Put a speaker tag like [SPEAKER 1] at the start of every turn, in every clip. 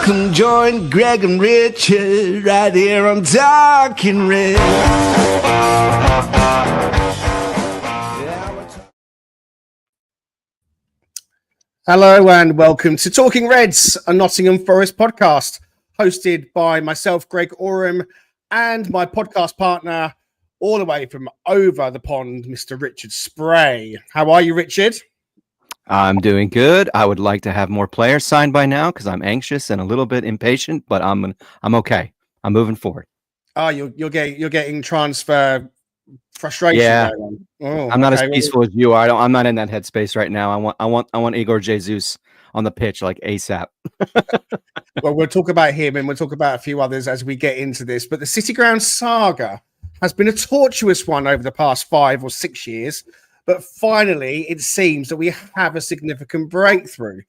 [SPEAKER 1] Come join Greg and Richard right here on Talking Red. Hello and welcome to Talking Reds, a Nottingham Forest podcast, hosted by myself, Greg Oram, and my podcast partner, all the way from over the pond, Mr. Richard Spray. How are you, Richard?
[SPEAKER 2] I'm doing good. I would like to have more players signed by now because I'm anxious and a little bit impatient, but I'm okay. I'm moving forward.
[SPEAKER 1] Oh, you're getting transfer frustration.
[SPEAKER 2] Yeah, I'm not as peaceful as you are. I'm not in that headspace right now. I want Igor Jesus on the pitch like ASAP.
[SPEAKER 1] Well, we'll talk about him and we'll talk about a few others as we get into this. But the City Ground saga has been a tortuous one over the past 5 or 6 years. But finally, it seems that we have a significant breakthrough,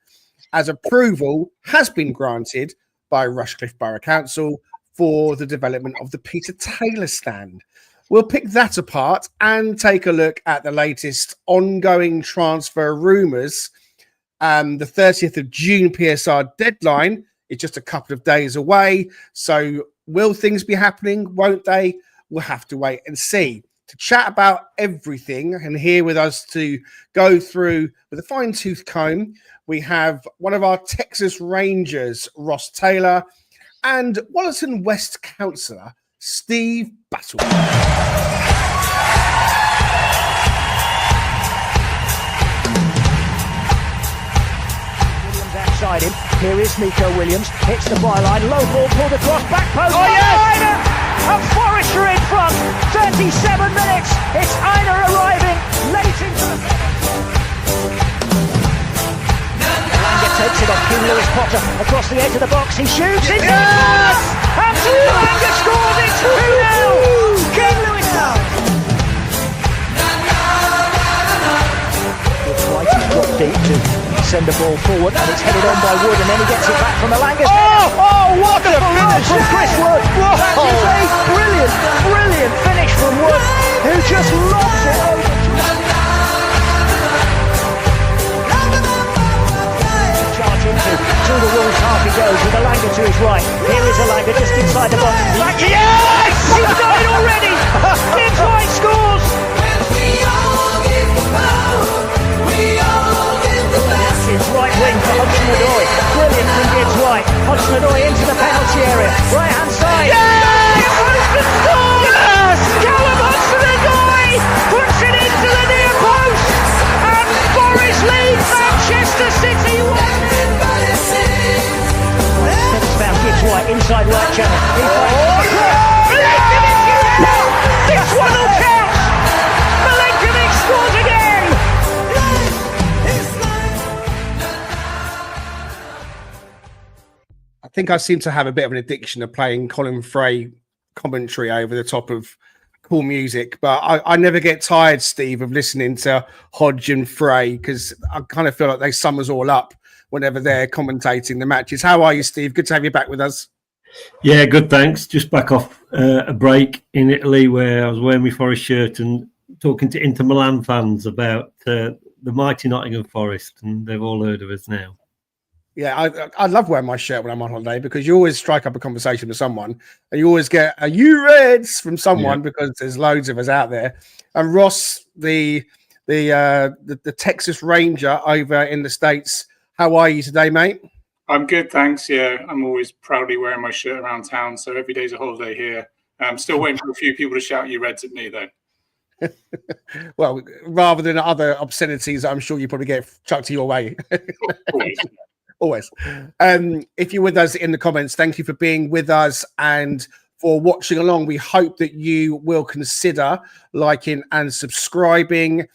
[SPEAKER 1] as approval has been granted by Rushcliffe Borough Council for the development of the Peter Taylor stand. We'll pick that apart and take a look at the latest ongoing transfer rumours. The 30th of June PSR deadline is just a couple of days away. So will things be happening? Won't they? We'll have to wait and see. To chat about everything and here with us to go through with a fine-tooth comb, we have one of our Texas Rangers, Ross Taylor, and Wollaton West Councillor, Steve Battlemuch.
[SPEAKER 3] Outside him, here is Nico Williams, hits the byline, low ball pulled across, back post, and Forest are in front, 37 minutes, it's Einer arriving, late into the... Langer takes it off, King Lewis Potter, across the edge of the box, he shoots, it's yes! And Langer scores it 2-0, King Lewis now. White has dropped deep to send the ball forward and it's headed on by Wood and then he gets it back from the Langers. Oh, what a finish from Chris Wood. That is a brilliant finish from Wood, who just lobs it over. Charge into through the Wolves half he goes with a Langer to his right. Here is a Langer just inside the box. Yes! He's done it already! Gibbs White scores! It's right wing for Hudson-Odoi. Brilliant from Gibbs White. Hudson-Odoi into the penalty area. Right hand side. Yes! Hudson scores! Yes! Callum Hudson-Odoi puts it into the near post. And Forest leads Manchester City. It's found Gibbs White inside right channel. This one will count. Milenkovic scores again.
[SPEAKER 1] I think I seem to have a bit of an addiction of playing Colin Fray commentary over the top of cool music, but I never get tired, Steve, of listening to Hodge and Fray because I kind of feel like they sum us all up whenever they're commentating the matches. How are you, Steve? Good to have you back with us.
[SPEAKER 4] Yeah, good, thanks. Just back off a break in Italy where I was wearing my Forest shirt and talking to Inter Milan fans about the mighty Nottingham Forest, and they've all heard of us now.
[SPEAKER 1] Yeah, I love wearing my shirt when I'm on holiday because you always strike up a conversation with someone and you always get a "you Reds" from someone because there's loads of us out there. And Ross, the Texas Ranger over in the States, how are you today, mate?
[SPEAKER 5] I'm good, thanks. Yeah, I'm always proudly wearing my shirt around town, so every day's a holiday here. I'm still waiting for a few people to shout "you Reds" at me, though.
[SPEAKER 1] Well, rather than other obscenities, I'm sure you probably get chucked your way. Always. If you're with us in the comments, thank you for being with us and for watching along. We hope that you will consider liking and subscribing.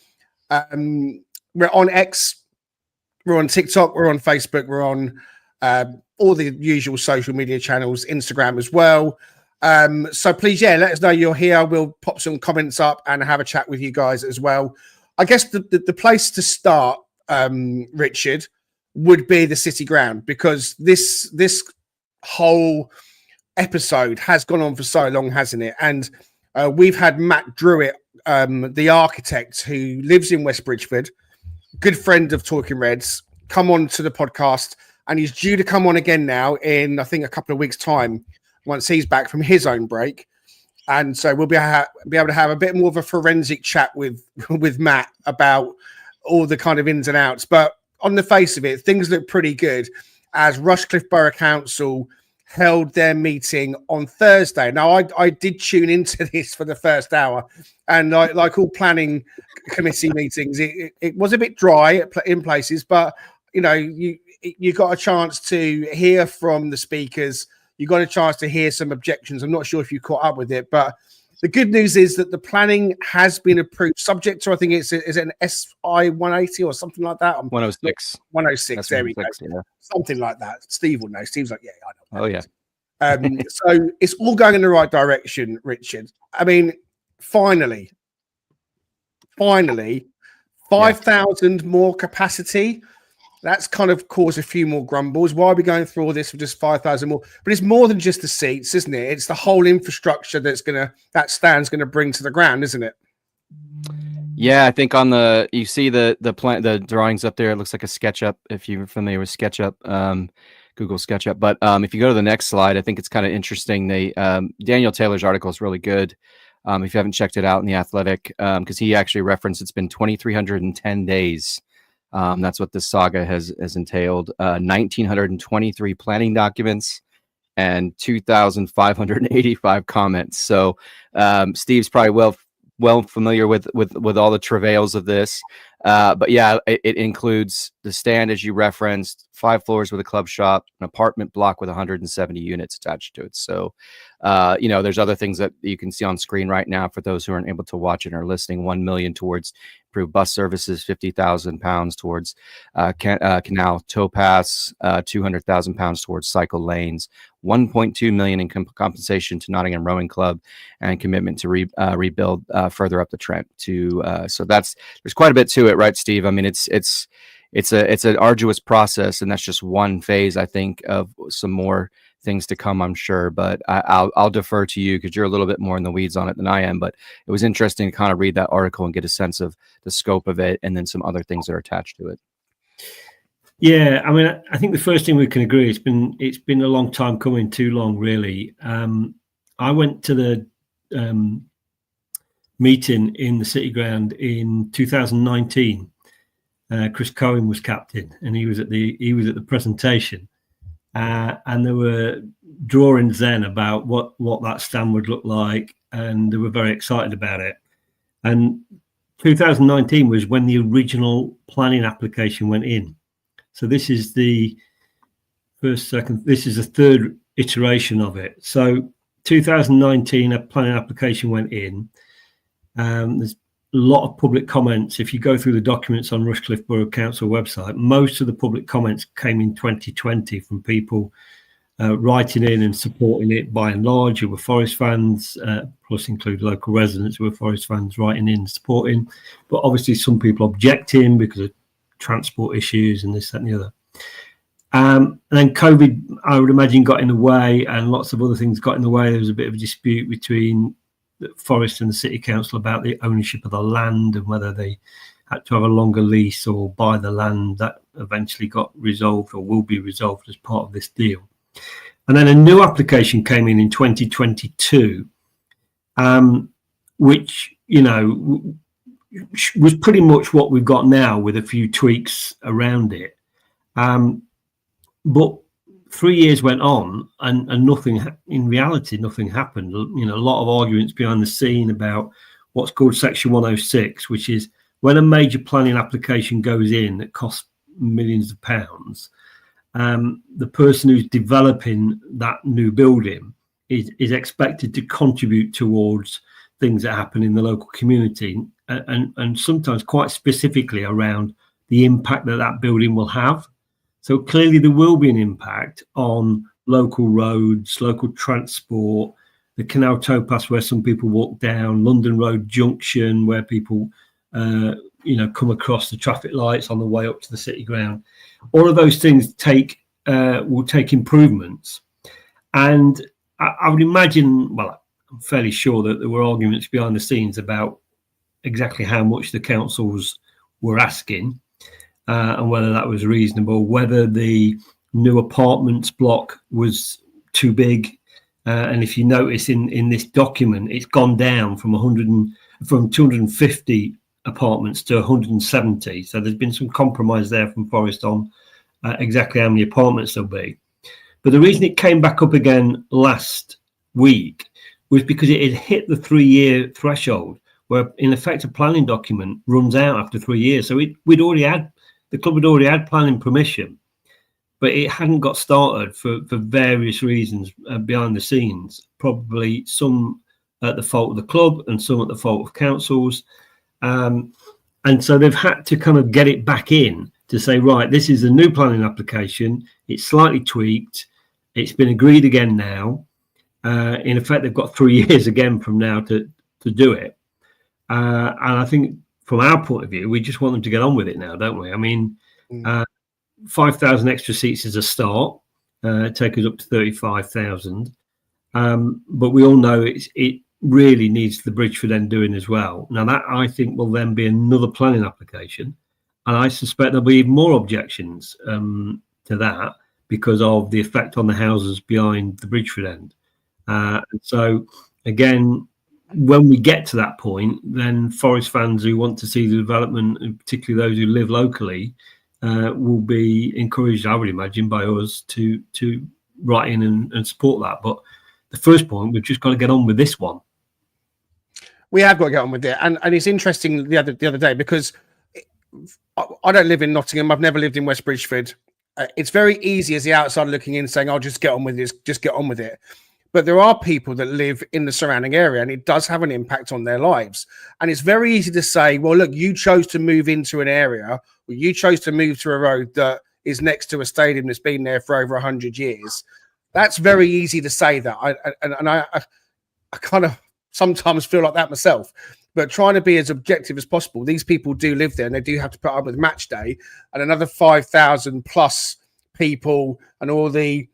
[SPEAKER 1] We're on X, we're on TikTok, we're on Facebook, we're on all the usual social media channels, Instagram as well. So please, let us know you're here. We'll pop some comments up and have a chat with you guys as well. I guess the place to start, Richard, would be the City Ground, because this whole episode has gone on for so long, hasn't it? And we've had Matt Druitt, the architect who lives in West Bridgford, good friend of Talking Reds, come on to the podcast, and he's due to come on again now in, I think, a couple of weeks' time once he's back from his own break. And so we'll be able to have a bit more of a forensic chat with Matt about all the kind of ins and outs. But on the face of it, things look pretty good as Rushcliffe Borough Council held their meeting on Thursday. Now, I did tune into this for the first hour, and like all planning committee meetings, it was a bit dry in places, but you got a chance to hear from the speakers. You got a chance to hear some objections. I'm not sure if you caught up with it, but the good news is that the planning has been approved, subject to, I think is it an SI 180 or something like that?
[SPEAKER 2] 106.
[SPEAKER 1] 106. There we go.
[SPEAKER 2] Yeah.
[SPEAKER 1] Something like that. Steve will know. Steve's like, yeah, I know.
[SPEAKER 2] Oh, yeah.
[SPEAKER 1] So it's all going in the right direction, Richard. I mean, finally, 5,000 more capacity. That's kind of caused a few more grumbles. Why are we going through all this for just 5,000 more? But it's more than just the seats, isn't it? It's the whole infrastructure that stand's gonna bring to the ground, isn't it?
[SPEAKER 2] Yeah, I think you see the drawings up there. It looks like a SketchUp. If you're familiar with SketchUp, Google SketchUp. But if you go to the next slide, I think it's kind of interesting. Daniel Taylor's article is really good. If you haven't checked it out in The Athletic, because he actually referenced it's been 2,310 days. That's what this saga has entailed. 1,923 planning documents and 2,585 comments. So Steve's probably well familiar with all the travails of this. But yeah, it includes the stand, as you referenced, 5 floors with a club shop, an apartment block with 170 units attached to it. So, there's other things that you can see on screen right now for those who aren't able to watch it or listening. 1 million towards improved bus services, £50,000 towards canal towpaths, £200,000 towards cycle lanes, 1.2 million in compensation to Nottingham Rowing Club, and commitment to rebuild further up the Trent. So there's quite a bit to it, right, Steve? I mean, it's an arduous process, and that's just one phase, I think, of some more things to come, I'm sure. But I'll defer to you because you're a little bit more in the weeds on it than I am. But it was interesting to kind of read that article and get a sense of the scope of it, and then some other things that are attached to it.
[SPEAKER 4] Yeah, I mean, I think the first thing we can agree, it's been a long time coming, too long, really. I went to the meeting in the City Ground in 2019. Chris Cohen was captain, and he was at the presentation, and there were drawings then about what that stand would look like, and they were very excited about it. And 2019 was when the original planning application went in. So this is the this is the third iteration of it. So 2019, a planning application went in. There's a lot of public comments. If you go through the documents on Rushcliffe Borough Council website, most of the public comments came in 2020 from people writing in and supporting it by and large, who were Forest fans, plus include local residents who were Forest fans writing in and supporting. But obviously some people objecting because of transport issues and this, that and the other. And then COVID, I would imagine, got in the way, and lots of other things got in the way. There was a bit of a dispute between the Forest and the City Council about the ownership of the land and whether they had to have a longer lease or buy the land. That eventually got resolved, or will be resolved, as part of this deal. And then a new application came in 2022, which, was pretty much what we've got now, with a few tweaks around it. But 3 years went on, and nothing, in reality, nothing happened. A lot of arguments behind the scene about what's called Section 106, which is when a major planning application goes in that costs millions of pounds, the person who's developing that new building is expected to contribute towards things that happen in the local community, and sometimes quite specifically around the impact that building will have. So clearly there will be an impact on local roads, local transport, the canal towpath where some people walk down, London Road Junction where people come across the traffic lights on the way up to the City Ground. All of those things will take improvements. And I would imagine, well, I'm fairly sure that there were arguments behind the scenes about exactly how much the councils were asking. and whether that was reasonable, whether the new apartments block was too big. And if you notice in this document, it's gone down from 250 apartments to 170. So there's been some compromise there from Forest on exactly how many apartments there'll be. But the reason it came back up again last week was because it had hit the 3-year threshold, where in effect a planning document runs out after 3 years. So the club had already had planning permission, but it hadn't got started for various reasons behind the scenes, probably some at the fault of the club and some at the fault of councils. And so they've had to kind of get it back in to say, right, this is a new planning application. It's slightly tweaked. It's been agreed again now. In effect, they've got 3 years again from now to do it. And I think from our point of view, we just want them to get on with it now, don't we? I mean, 5,000 extra seats is a start, take us up to 35,000. But we all know it really needs the Bridgeford end doing as well. Now that I think will then be another planning application. And I suspect there'll be even more objections to that because of the effect on the houses behind the Bridgeford end. And so again, when we get to that point, then Forest fans who want to see the development, and particularly those who live locally, will be encouraged, I would imagine, by us to write in and support that. But the first point, we've just got to get on with this one.
[SPEAKER 1] We have got to get on with it, and it's interesting the other day because I don't live in Nottingham. I've never lived in West Bridgeford. It's very easy as the outsider looking in, saying, "I'll just get on with this, just get on with it." But there are people that live in the surrounding area, and it does have an impact on their lives. And it's very easy to say, well, look, you chose to move into an area, or you chose to move to a road that is next to a stadium that's been there for over 100 years. That's very easy to say that. I kind of sometimes feel like that myself. But trying to be as objective as possible, these people do live there, and they do have to put up with match day and another 5,000 plus people and all the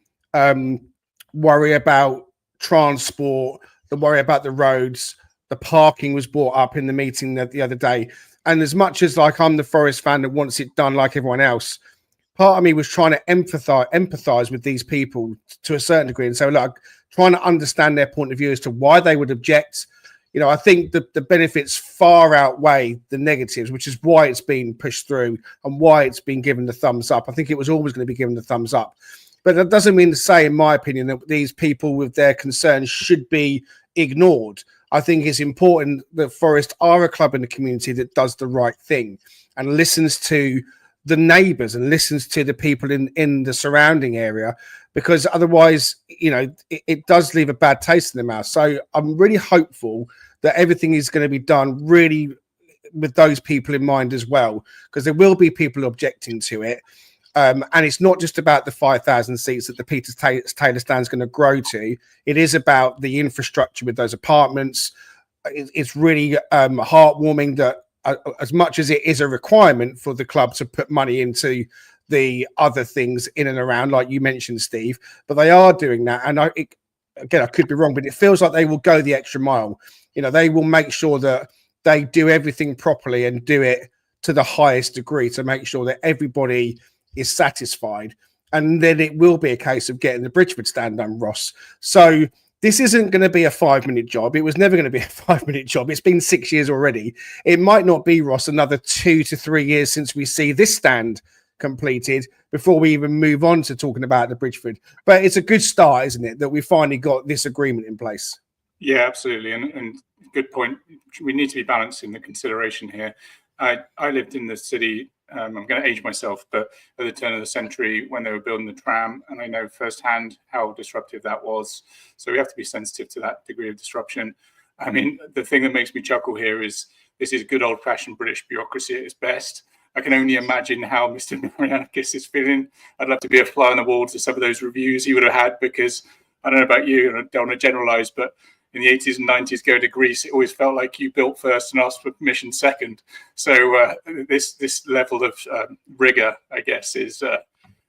[SPEAKER 1] worry about transport, the worry about the roads. The parking was brought up in the meeting the other day. And as much as like I'm the Forest fan that wants it done like everyone else, part of me was trying to empathize with these people to a certain degree. And so look, trying to understand their point of view as to why they would object. You know, I think the benefits far outweigh the negatives, which is why it's been pushed through and why it's been given the thumbs up. I think it was always going to be given the thumbs up. But that doesn't mean to say, in my opinion, that these people with their concerns should be ignored. I think it's important that Forest are a club in the community that does the right thing and listens to the neighbours and listens to the people in the surrounding area, because otherwise, you know, it does leave a bad taste in the mouth. So I'm really hopeful that everything is going to be done really with those people in mind as well, because there will be people objecting to it. And it's not just about the 5,000 seats that the Peter Taylor stand is going to grow to. It is about the infrastructure with those apartments. It's really heartwarming that as much as it is a requirement for the club to put money into the other things in and around, like you mentioned, Steve, but they are doing that. And again, I could be wrong, but it feels like they will go the extra mile. You know, they will make sure that they do everything properly and do it to the highest degree to make sure that everybody is satisfied, and then it will be a case of getting the Bridgeford stand done, Ross. So this isn't going to be a 5-minute job. It was never going to be a 5-minute job. It's been 6 years already. It might not be, Ross, another 2 to 3 years since we see this stand completed before we even move on to talking about the Bridgeford. But it's a good start, isn't it, that we finally got this agreement in place?
[SPEAKER 5] Yeah, absolutely. And good point. We need to be balancing the consideration here. I lived in the city, I'm going to age myself, but at the turn of the century when they were building the tram, and I know firsthand how disruptive that was. So we have to be sensitive to that degree of disruption. I mean, the thing that makes me chuckle here is this is good old-fashioned British bureaucracy at its best. I can only imagine how Mr. Marianakis is feeling. I'd love to be a fly on the wall to some of those reviews he would have had, because I don't know about you, and I don't want to generalize, but in the 80s and 90s, going to Greece, it always felt like you built first and asked for permission second. So this level of rigor, I guess, is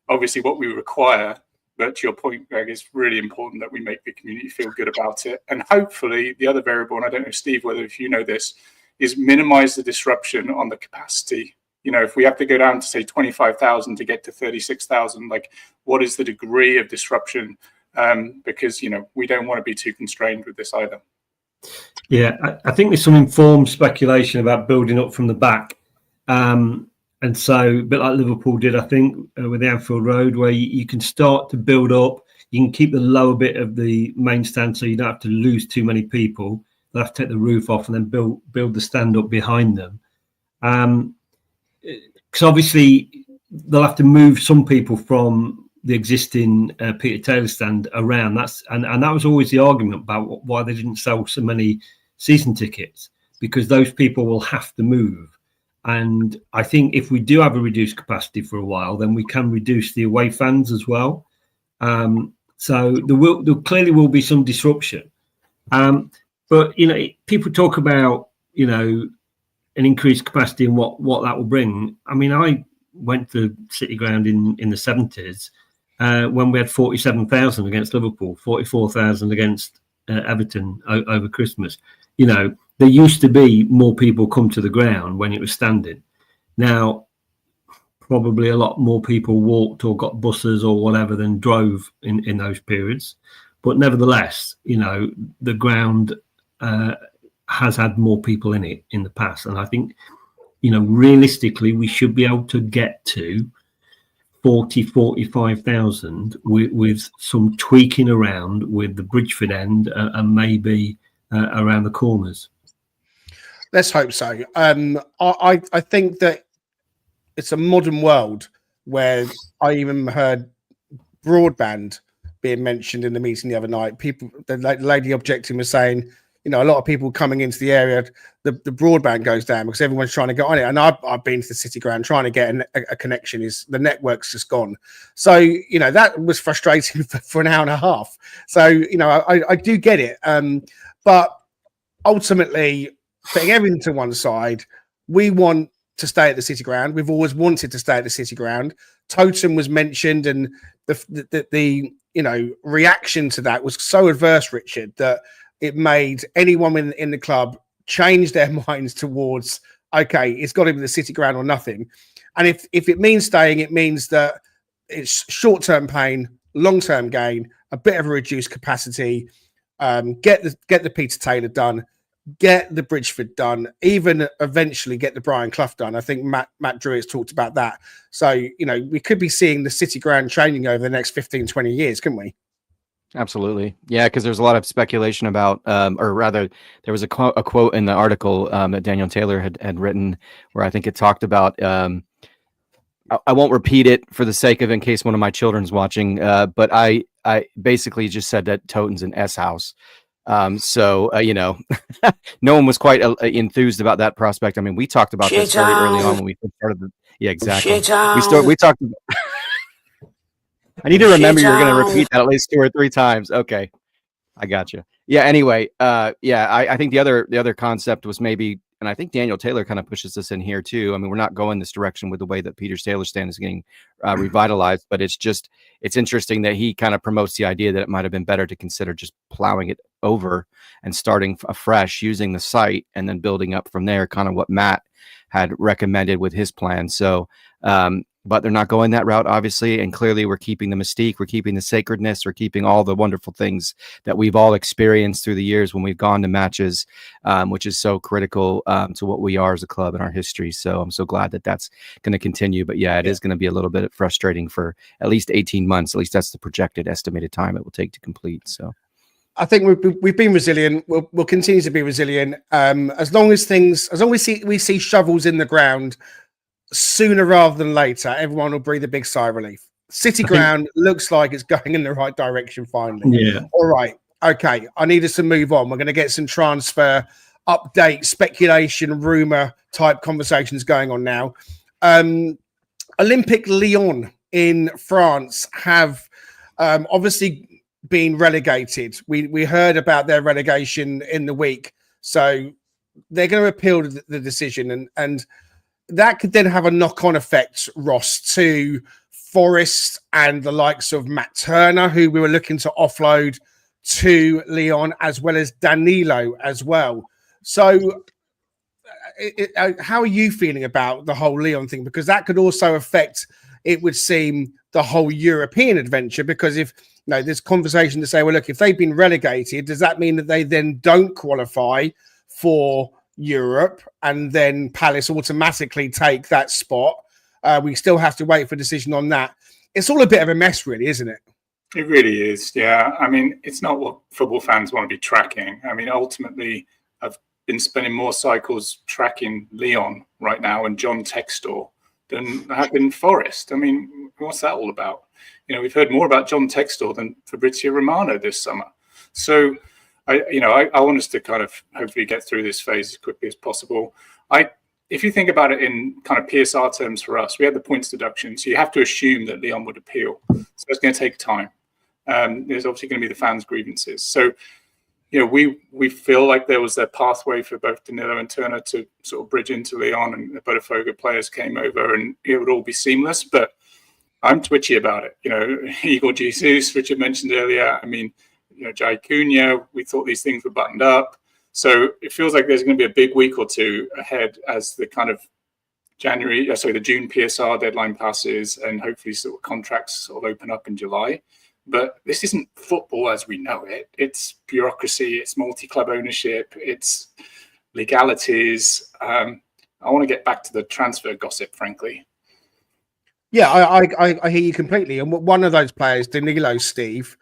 [SPEAKER 5] obviously what we require. But to your point, Greg, it's really important that we make the community feel good about it. And hopefully the other variable, and I don't know, Steve, whether if you know this, is minimize the disruption on the capacity You know, if we have to go down to say 25,000 to get to 36,000, like what is the degree of disruption? Because, you know, we don't want to be too constrained with this either.
[SPEAKER 4] Yeah, I think there's some informed speculation about building up from the back. And so a bit like Liverpool did, I think, with the Anfield Road, where you can start to build up. You can keep the lower bit of the main stand so you don't have to lose too many people. They'll have to take the roof off and then build the stand up behind them. Because obviously they'll have to move some people from the existing Peter Taylor stand around. And that was always the argument about why they didn't sell so many season tickets, because those people will have to move. And I think if we do have a reduced capacity for a while, then we can reduce the away fans as well. So there clearly will be some disruption. But, you know, people talk about, you know, an increased capacity and what that will bring. I mean, I went to City Ground in the 70s when we had 47,000 against Liverpool, 44,000 against Everton over Christmas. You know, there used to be more people come to the ground when it was standing. Now, probably a lot more people walked or got buses or whatever than drove in those periods. But nevertheless, you know, the ground has had more people in it in the past. And I think, you know, realistically, we should be able to get to 45,000 with some tweaking around with the Bridgeford end and maybe around the corners.
[SPEAKER 1] Let's hope so. I think that it's a modern world where I even heard broadband being mentioned in the meeting the other night. The lady objecting was saying, you know, a lot of people coming into the area, the broadband goes down because everyone's trying to get on it. And I've been to the City Ground trying to get a connection. The network's just gone. So, you know, that was frustrating for an hour and a half. So, you know, I do get it. But ultimately, putting everything to one side, we want to stay at the City Ground. We've always wanted to stay at the City Ground. Totem was mentioned, and the you know, reaction to that was so adverse, Richard, that it made anyone in the club change their minds towards, okay, it's got to be the City Ground or nothing. And if it means staying, it means that it's short-term pain, long-term gain, a bit of a reduced capacity, get the Peter Taylor done, get the Bridgeford done, even eventually get the Brian Clough done. I think Matt Druitt's talked about that. So, you know, we could be seeing the City Ground changing over the next 15, 20 years, couldn't we?
[SPEAKER 2] Absolutely. Yeah, because there's a lot of speculation about, or rather, there was a quote in the article that Daniel Taylor had written where I think it talked about, I won't repeat it for the sake of in case one of my children's watching, but I basically just said that Toten's an S house. So, you know, no one was quite enthused about that prospect. I mean, we talked about this very early on when we started the, yeah, exactly. We talked about, I need to remember you're going to repeat that at least 2 or 3 times. Okay. I got you. Yeah. Anyway, yeah, I think the other concept was maybe, and I think Daniel Taylor kind of pushes this in here too. I mean, we're not going this direction with the way that Peter Taylor stand is getting revitalized, but it's interesting that he kind of promotes the idea that it might have been better to consider just plowing it over and starting afresh using the site and then building up from there, kind of what Matt had recommended with his plan. So, but they're not going that route, obviously. And clearly we're keeping the mystique, we're keeping the sacredness, we're keeping all the wonderful things that we've all experienced through the years when we've gone to matches, which is so critical to what we are as a club in our history. So I'm so glad that that's going to continue. But yeah, it is going to be a little bit frustrating for at least 18 months. At least that's the projected estimated time it will take to complete. So
[SPEAKER 1] I think we've been resilient. We'll continue to be resilient. As long as we see shovels in the ground, sooner rather than later, everyone will breathe a big sigh of relief. City Ground looks like it's going in the right direction finally.
[SPEAKER 4] Yeah.
[SPEAKER 1] All right. Okay. I need us to move on. We're going to get some transfer update, speculation, rumor type conversations going on now. Olympique Lyon in France have obviously been relegated. We heard about their relegation in the week. So they're going to appeal the decision and that could then have a knock-on effect, Ross, to Forest and the likes of Matt Turner, who we were looking to offload to Lyon, as well as Danilo as well. So how are you feeling about the whole Leon thing? Because that could also affect, it would seem, the whole European adventure. Because if there's conversation to say, well, look, if they've been relegated, does that mean that they then don't qualify for Europe, and then Palace automatically take that spot? We still have to wait for a decision on that. It's all a bit of a mess, really, isn't it?
[SPEAKER 5] It really is, yeah. I mean, it's not what football fans want to be tracking. I mean, ultimately, I've been spending more cycles tracking Leon right now and John Textor than I have been Forest. I mean, what's that all about? We've heard more about John Textor than Fabrizio Romano this summer. So, I want us to kind of hopefully get through this phase as quickly as possible. If you think about it in kind of PSR terms for us, we had the points deduction, so you have to assume that Leon would appeal. So it's going to take time. There's obviously going to be the fans' grievances. So, we feel like there was a pathway for both Danilo and Turner to sort of bridge into Leon, and the Botafogo players came over, and it would all be seamless. But I'm twitchy about it. Igor Jesus, Richard mentioned earlier. I mean, Jai Cunha, we thought these things were buttoned up. So it feels like there's going to be a big week or two ahead as the kind of the June PSR deadline passes, and hopefully sort of contracts sort of open up in July. But this isn't football as we know it. It's bureaucracy, it's multi-club ownership, it's legalities. I want to get back to the transfer gossip, frankly.
[SPEAKER 1] Yeah, I hear you completely. And one of those players, Danilo, Steve,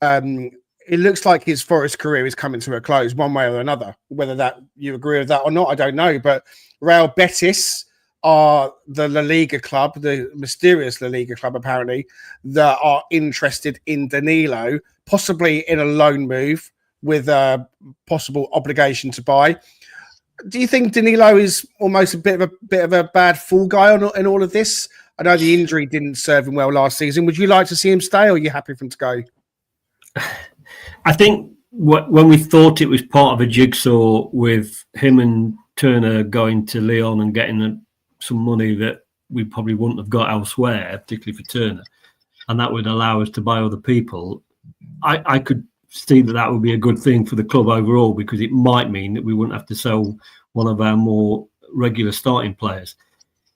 [SPEAKER 1] it looks like his Forest career is coming to a close one way or another. Whether that you agree with that or not, I don't know. But Real Betis are the La Liga club, the mysterious La Liga club, apparently, that are interested in Danilo, possibly in a loan move with a possible obligation to buy. Do you think Danilo is almost a bit of a bad fool guy in all of this? I know the injury didn't serve him well last season. Would you like to see him stay, or are you happy for him to go?
[SPEAKER 4] I think when we thought it was part of a jigsaw with him and Turner going to Leon and getting some money that we probably wouldn't have got elsewhere, particularly for Turner, and that would allow us to buy other people, I could see that would be a good thing for the club overall, because it might mean that we wouldn't have to sell one of our more regular starting players.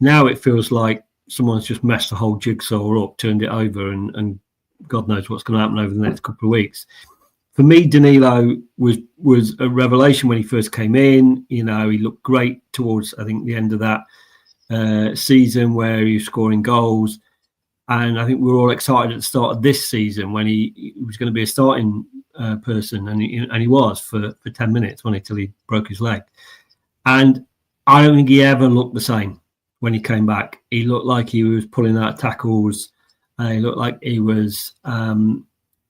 [SPEAKER 4] Now it feels like someone's just messed the whole jigsaw up, turned it over, and God knows what's going to happen over the next couple of weeks. For me, Danilo was a revelation when he first came in. He looked great towards, I think, the end of that season where he was scoring goals. And I think we were all excited at the start of this season when he was going to be a starting person. And he was for 10 minutes, till he broke his leg. And I don't think he ever looked the same when he came back. He looked like he was pulling out tackles. He looked like he was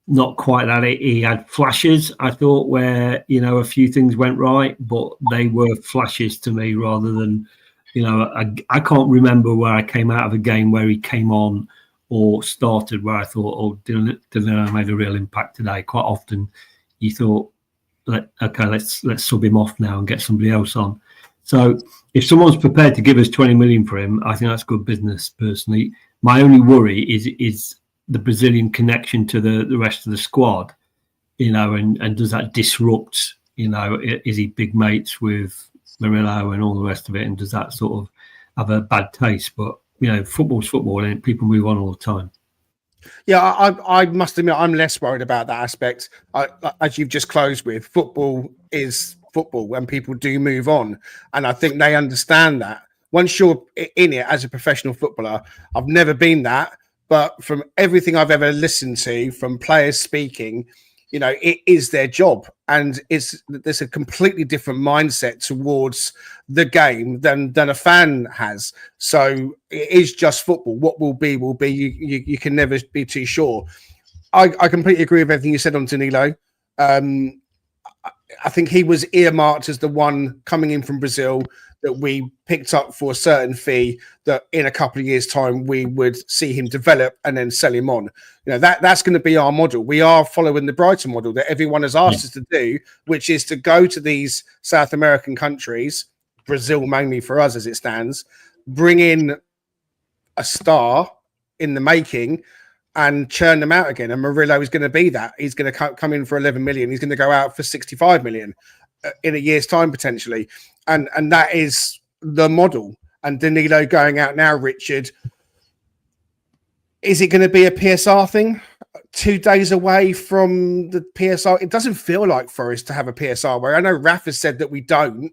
[SPEAKER 4] not quite that. He had flashes, I thought, where, a few things went right, but they were flashes to me rather than, I can't remember where I came out of a game where he came on or started where I thought, oh, Danilo made a real impact today. Quite often you thought, let's sub him off now and get somebody else on. So if someone's prepared to give us 20 million for him, I think that's good business, personally. My only worry is the Brazilian connection to the rest of the squad, and does that disrupt, is he big mates with Murillo and all the rest of it, and does that sort of have a bad taste? But, football's football, and people move on all the time.
[SPEAKER 1] Yeah, I must admit, I'm less worried about that aspect. As you've just closed with, football is football, and people do move on. And I think they understand that. Once you're in it as a professional footballer, I've never been that, but from everything I've ever listened to from players speaking, it is their job, and there's a completely different mindset towards the game than a fan has. So it is just football. What will be, will be. You can never be too sure. I completely agree with everything you said on Danilo. I think he was earmarked as the one coming in from Brazil that we picked up for a certain fee, that in a couple of years' time we would see him develop and then sell him on. That's going to be our model. We are following the Brighton model that everyone has asked us to do, which is to go to these South American countries, Brazil mainly for us as it stands, bring in a star in the making and churn them out again. And Murillo is going to be that. He's going to come in for 11 million. He's going to go out for 65 million. in a year's time potentially, and that is the model. And Danilo going out now, Richard. Is it going to be a PSR thing? 2 days away from the PSR, it doesn't feel like Forest to have a PSR. Where I know Raf has said that we don't.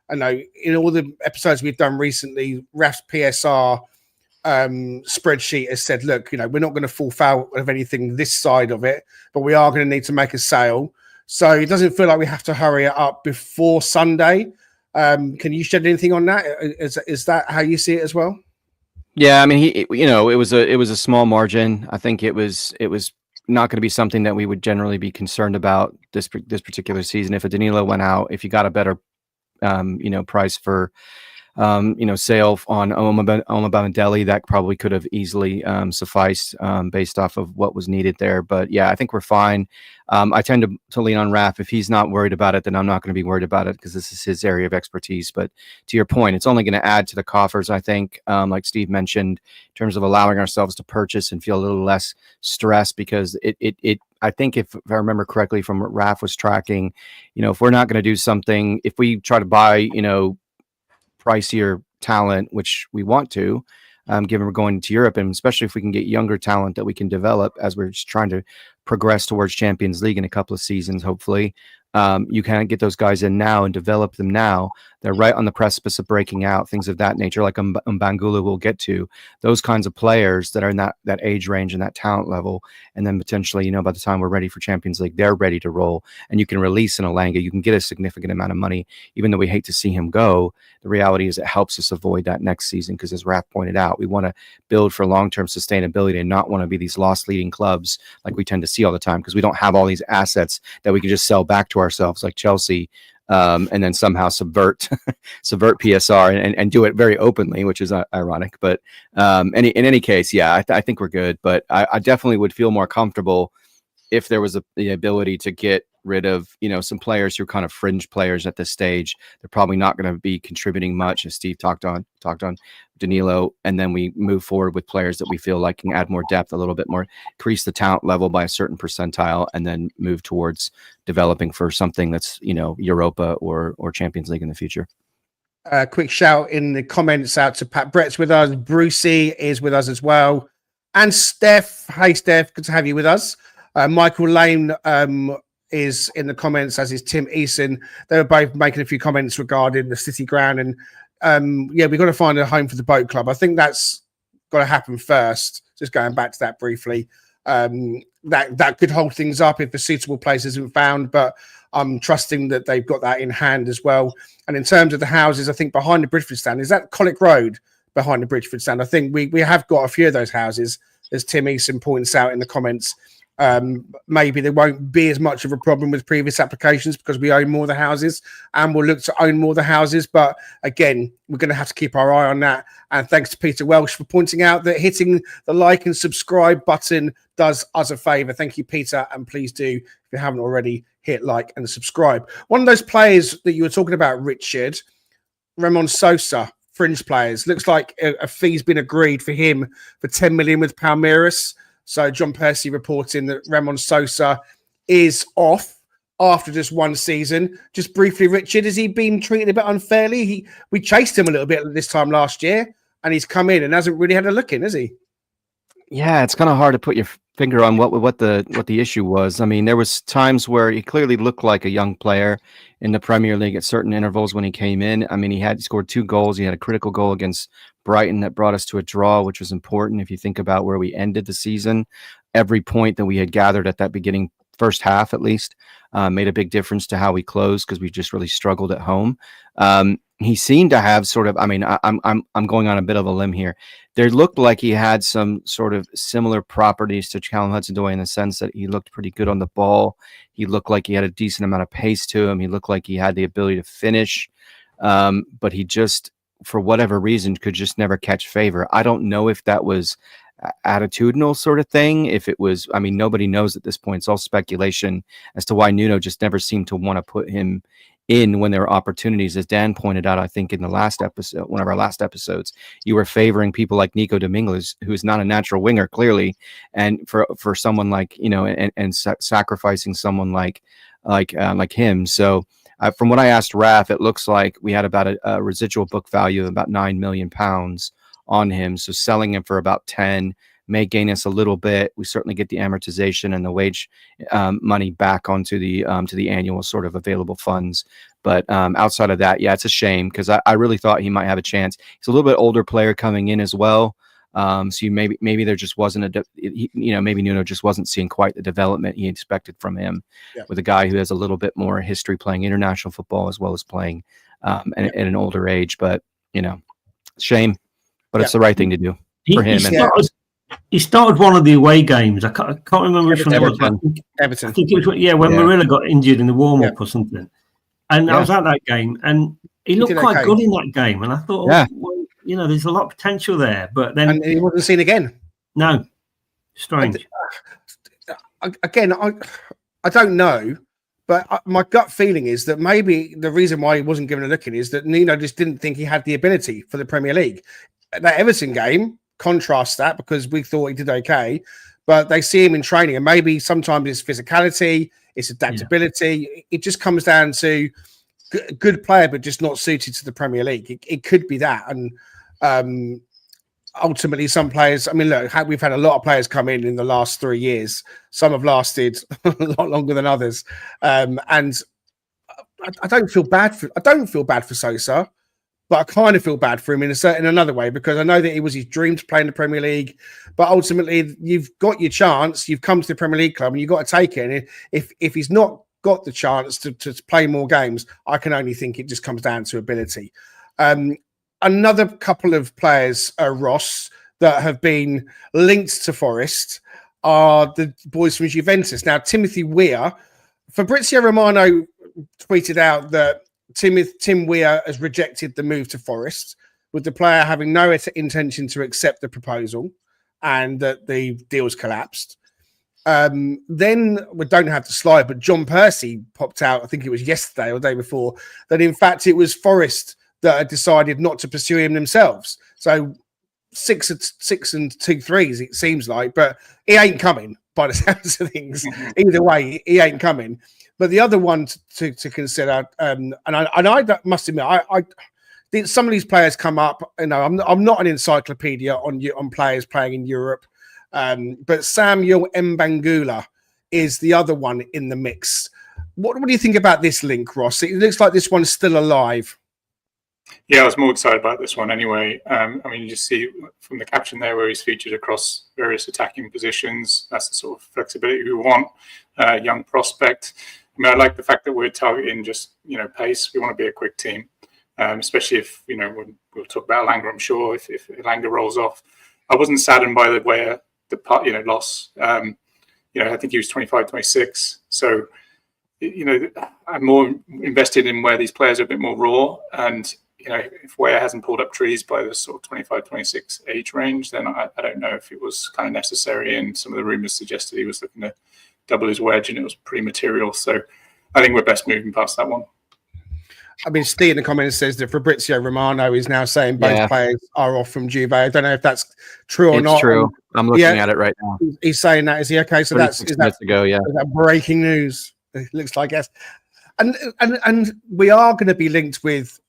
[SPEAKER 1] I know in all the episodes we've done recently, Raf's PSR spreadsheet has said, look, we're not going to fall foul of anything this side of it, but we are going to need to make a sale. So it doesn't feel like we have to hurry it up before Sunday. Can you shed anything on that? Is that how you see it as well?
[SPEAKER 2] Yeah, I mean, it was a small margin. I think it was not going to be something that we would generally be concerned about this particular season. If a Danilo went out, if you got a better price for sale on Omabamidele, that probably could have easily sufficed based off of what was needed there. But yeah, I think we're fine. I tend to lean on Raf. If he's not worried about it, then I'm not going to be worried about it because this is his area of expertise. But to your point, it's only going to add to the coffers, I think, like Steve mentioned, in terms of allowing ourselves to purchase and feel a little less stressed, because I think if I remember correctly from what Raf was tracking, if we're not going to do something, if we try to buy, pricier talent, which we want to, given we're going to Europe, and especially if we can get younger talent that we can develop as we're just trying to progress towards Champions League in a couple of seasons, hopefully. You can get those guys in now and develop them now. They're right on the precipice of breaking out, things of that nature, like Mbangula will get to. Those kinds of players that are in that age range and that talent level, and then potentially, by the time we're ready for Champions League, they're ready to roll, and you can release an Elanga. You can get a significant amount of money, even though we hate to see him go. The reality is it helps us avoid that next season, because as Raph pointed out, we want to build for long-term sustainability and not want to be these loss-leading clubs like we tend to see all the time, because we don't have all these assets that we can just sell back to ourselves like Chelsea, and then somehow subvert PSR and do it very openly, which is ironic. But in any case, yeah, I think we're good. But I definitely would feel more comfortable if there was the ability to get rid of, some players who are kind of fringe players at this stage. They're probably not going to be contributing much, as Steve talked on Danilo, and then we move forward with players that we feel like can add more depth, a little bit more, increase the talent level by a certain percentile, and then move towards developing for something that's, Europa or Champions League in the future.
[SPEAKER 1] Quick shout in the comments out to Pat Brett's with us. Brucey is with us as well. And Steph. Hey, Steph. Good to have you with us. Michael Lane is in the comments, as is Tim Eason. They were both making a few comments regarding the City Ground. And we've got to find a home for the boat club. I think that's got to happen first. Just going back to that briefly. That could hold things up if a suitable place isn't found, but I'm trusting that they've got that in hand as well. And in terms of the houses, I think behind the Bridgeford stand, is that Colic Road behind the Bridgeford stand? I think we have got a few of those houses, as Tim Eason points out in the comments. Maybe there won't be as much of a problem with previous applications because we own more of the houses, and we'll look to own more of the houses. But again, we're going to have to keep our eye on that. And thanks to Peter Welsh for pointing out that hitting the like and subscribe button does us a favour. Thank you, Peter. And please do, if you haven't already, hit like and subscribe. One of those players that you were talking about, Richard, Ramon Sosa, fringe players, looks like a fee's been agreed for him for 10 million with Palmeiras. So John Percy reporting that Ramon Sosa is off after just one season. Just briefly, Richard, has he been treated a bit unfairly? We chased him a little bit this time last year, and he's come in and hasn't really had a look in, has he?
[SPEAKER 2] Yeah, it's kind of hard to put your finger on what the issue was. I mean, there was times where he clearly looked like a young player in the Premier League at certain intervals when he came in. I mean, he scored 2 goals. He had a critical goal against Brighton that brought us to a draw, which was important if you think about where we ended the season. Every point that we had gathered at that beginning first half, at least, made a big difference to how we closed, because we just really struggled at home. He seemed to have sort of, I mean, I'm going on a bit of a limb here. There looked like he had some sort of similar properties to Callum Hudson-Odoi in the sense that he looked pretty good on the ball. He looked like he had a decent amount of pace to him. He looked like he had the ability to finish, but he just, for whatever reason, could just never catch favor. I don't know if that was attitudinal sort of thing. If it was, I mean, nobody knows at this point. It's all speculation as to why Nuno just never seemed to want to put him in when there were opportunities. As Dan pointed out, I think in the last episode, one of our last episodes, you were favoring people like Nico Dominguez, who's not a natural winger, clearly, and for someone like, and sacrificing someone like him. So From what I asked Raf, it looks like we had about a residual book value of about £9 million on him. So selling him for about 10 may gain us a little bit. We certainly get the amortization and the wage money back onto the to the annual sort of available funds. But outside of that, yeah, it's a shame because I really thought he might have a chance. He's a little bit older player coming in as well. So maybe there just wasn't maybe Nuno just wasn't seeing quite the development he expected from him with a guy who has a little bit more history playing international football as well as playing at an older age. But shame, but it's the right thing to do for him.
[SPEAKER 4] He started one of the away games. I can't remember which one it was.
[SPEAKER 1] Everton.
[SPEAKER 4] I think it was when Marilla got injured in the warm up or something. And I was at that game, and he looked quite good in that game. And I thought, there's a lot of potential there. But then
[SPEAKER 1] and he wasn't seen again.
[SPEAKER 4] No, strange.
[SPEAKER 1] Again, I don't know, but my gut feeling is that maybe the reason why he wasn't given a look in is that Nuno just didn't think he had the ability for the Premier League. That Everton game contrasts that because we thought he did okay, but they see him in training, and maybe sometimes it's physicality, it's adaptability. It just comes down to good player, but just not suited to the Premier League. It could be that, and ultimately, some players. I mean, look, we've had a lot of players come in the last 3 years. Some have lasted a lot longer than others, and I don't feel bad for Sosa. But I kind of feel bad for him in another way because I know that it was his dream to play in the Premier League. But ultimately, you've got your chance. You've come to the Premier League club and you've got to take it. And if he's not got the chance to play more games, I can only think it just comes down to ability. Another couple of players, Ross, that have been linked to Forest are the boys from Juventus. Now, Timothy Weah, Fabrizio Romano tweeted out that Tim Weah has rejected the move to Forest, with the player having no intention to accept the proposal and that the deal's collapsed. Then we don't have the slide, but John Percy popped out, I think it was yesterday or the day before, that in fact it was Forest that had decided not to pursue him themselves. So 6 and 2 threes, it seems like, but he ain't coming by the sounds of things. Either way, he ain't coming. But the other one to consider, and I must admit, I some of these players come up. I'm not an encyclopedia on players playing in Europe, but Samuel Mbangula is the other one in the mix. What do you think about this link, Ross? It looks like this one's still alive.
[SPEAKER 5] Yeah, I was more excited about this one anyway. You just see from the caption there where he's featured across various attacking positions. That's the sort of flexibility we want. Young prospect. I like the fact that we're targeting just, pace. We want to be a quick team, especially if, we'll talk about Elanga, I'm sure, if Elanga rolls off. I wasn't saddened by the way the loss. I think he was 25, 26. So, I'm more invested in where these players are a bit more raw. And, if Weah hasn't pulled up trees by the sort of 25, 26 age range, then I don't know if it was kind of necessary. And some of the rumours suggested he was looking to double his wedge and it was pretty material. So I think we're best moving past that one.
[SPEAKER 1] I mean, Steve in the comments says that Fabrizio Romano is now saying both players are off from Juve. I don't know if that's true or not.
[SPEAKER 2] It's true. I'm looking at it right now.
[SPEAKER 1] He's saying that. Is he okay? So that's is that breaking news. It looks like yes. And we are going to be linked with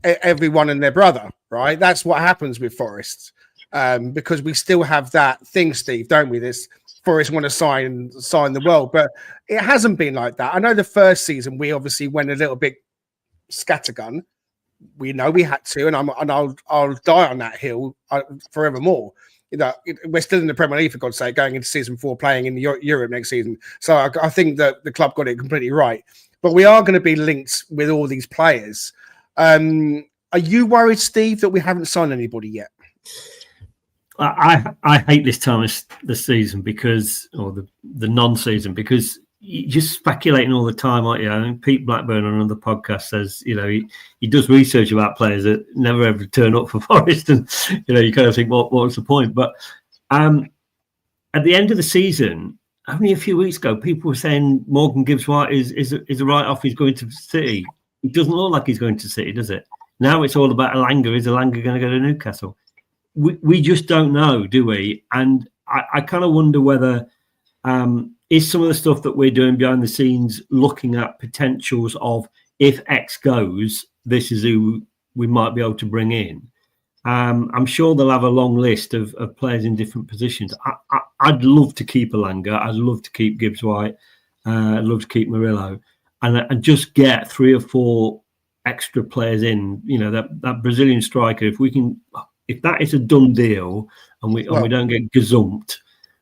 [SPEAKER 1] everyone and their brother, right? That's what happens with Forest. Because we still have that thing, Steve, don't we? This Forest want to sign the world, but it hasn't been like that. I know the first season we obviously went a little bit scattergun. We know we had to, and I'll die on that hill forevermore. We're still in the Premier League, for God's sake, going into season 4, playing in Europe next season. So I think that the club got it completely right. But we are going to be linked with all these players. Are you worried, Steve, that we haven't signed anybody yet?
[SPEAKER 4] I hate this time of the season or the non-season, because you're just speculating all the time, aren't you? I mean, Pete Blackburn on another podcast says, he does research about players that never ever turn up for Forest, and you kind of think, what's the point? But at the end of the season, only a few weeks ago, people were saying Morgan Gibbs-White is a write-off. He's going to City. It doesn't look like he's going to City, does it? Now it's all about Elanga. Is Elanga going to go to Newcastle? We just don't know, do we? And I kind of wonder whether is some of the stuff that we're doing behind the scenes looking at potentials of if X goes, this is who we might be able to bring in. I'm sure they'll have a long list of players in different positions. I'd love to keep Alanga. I'd love to keep Gibbs White. I'd love to keep Murillo, and just get 3 or 4 extra players in. You know, that Brazilian striker. If that is a done deal, and we don't get gazumped,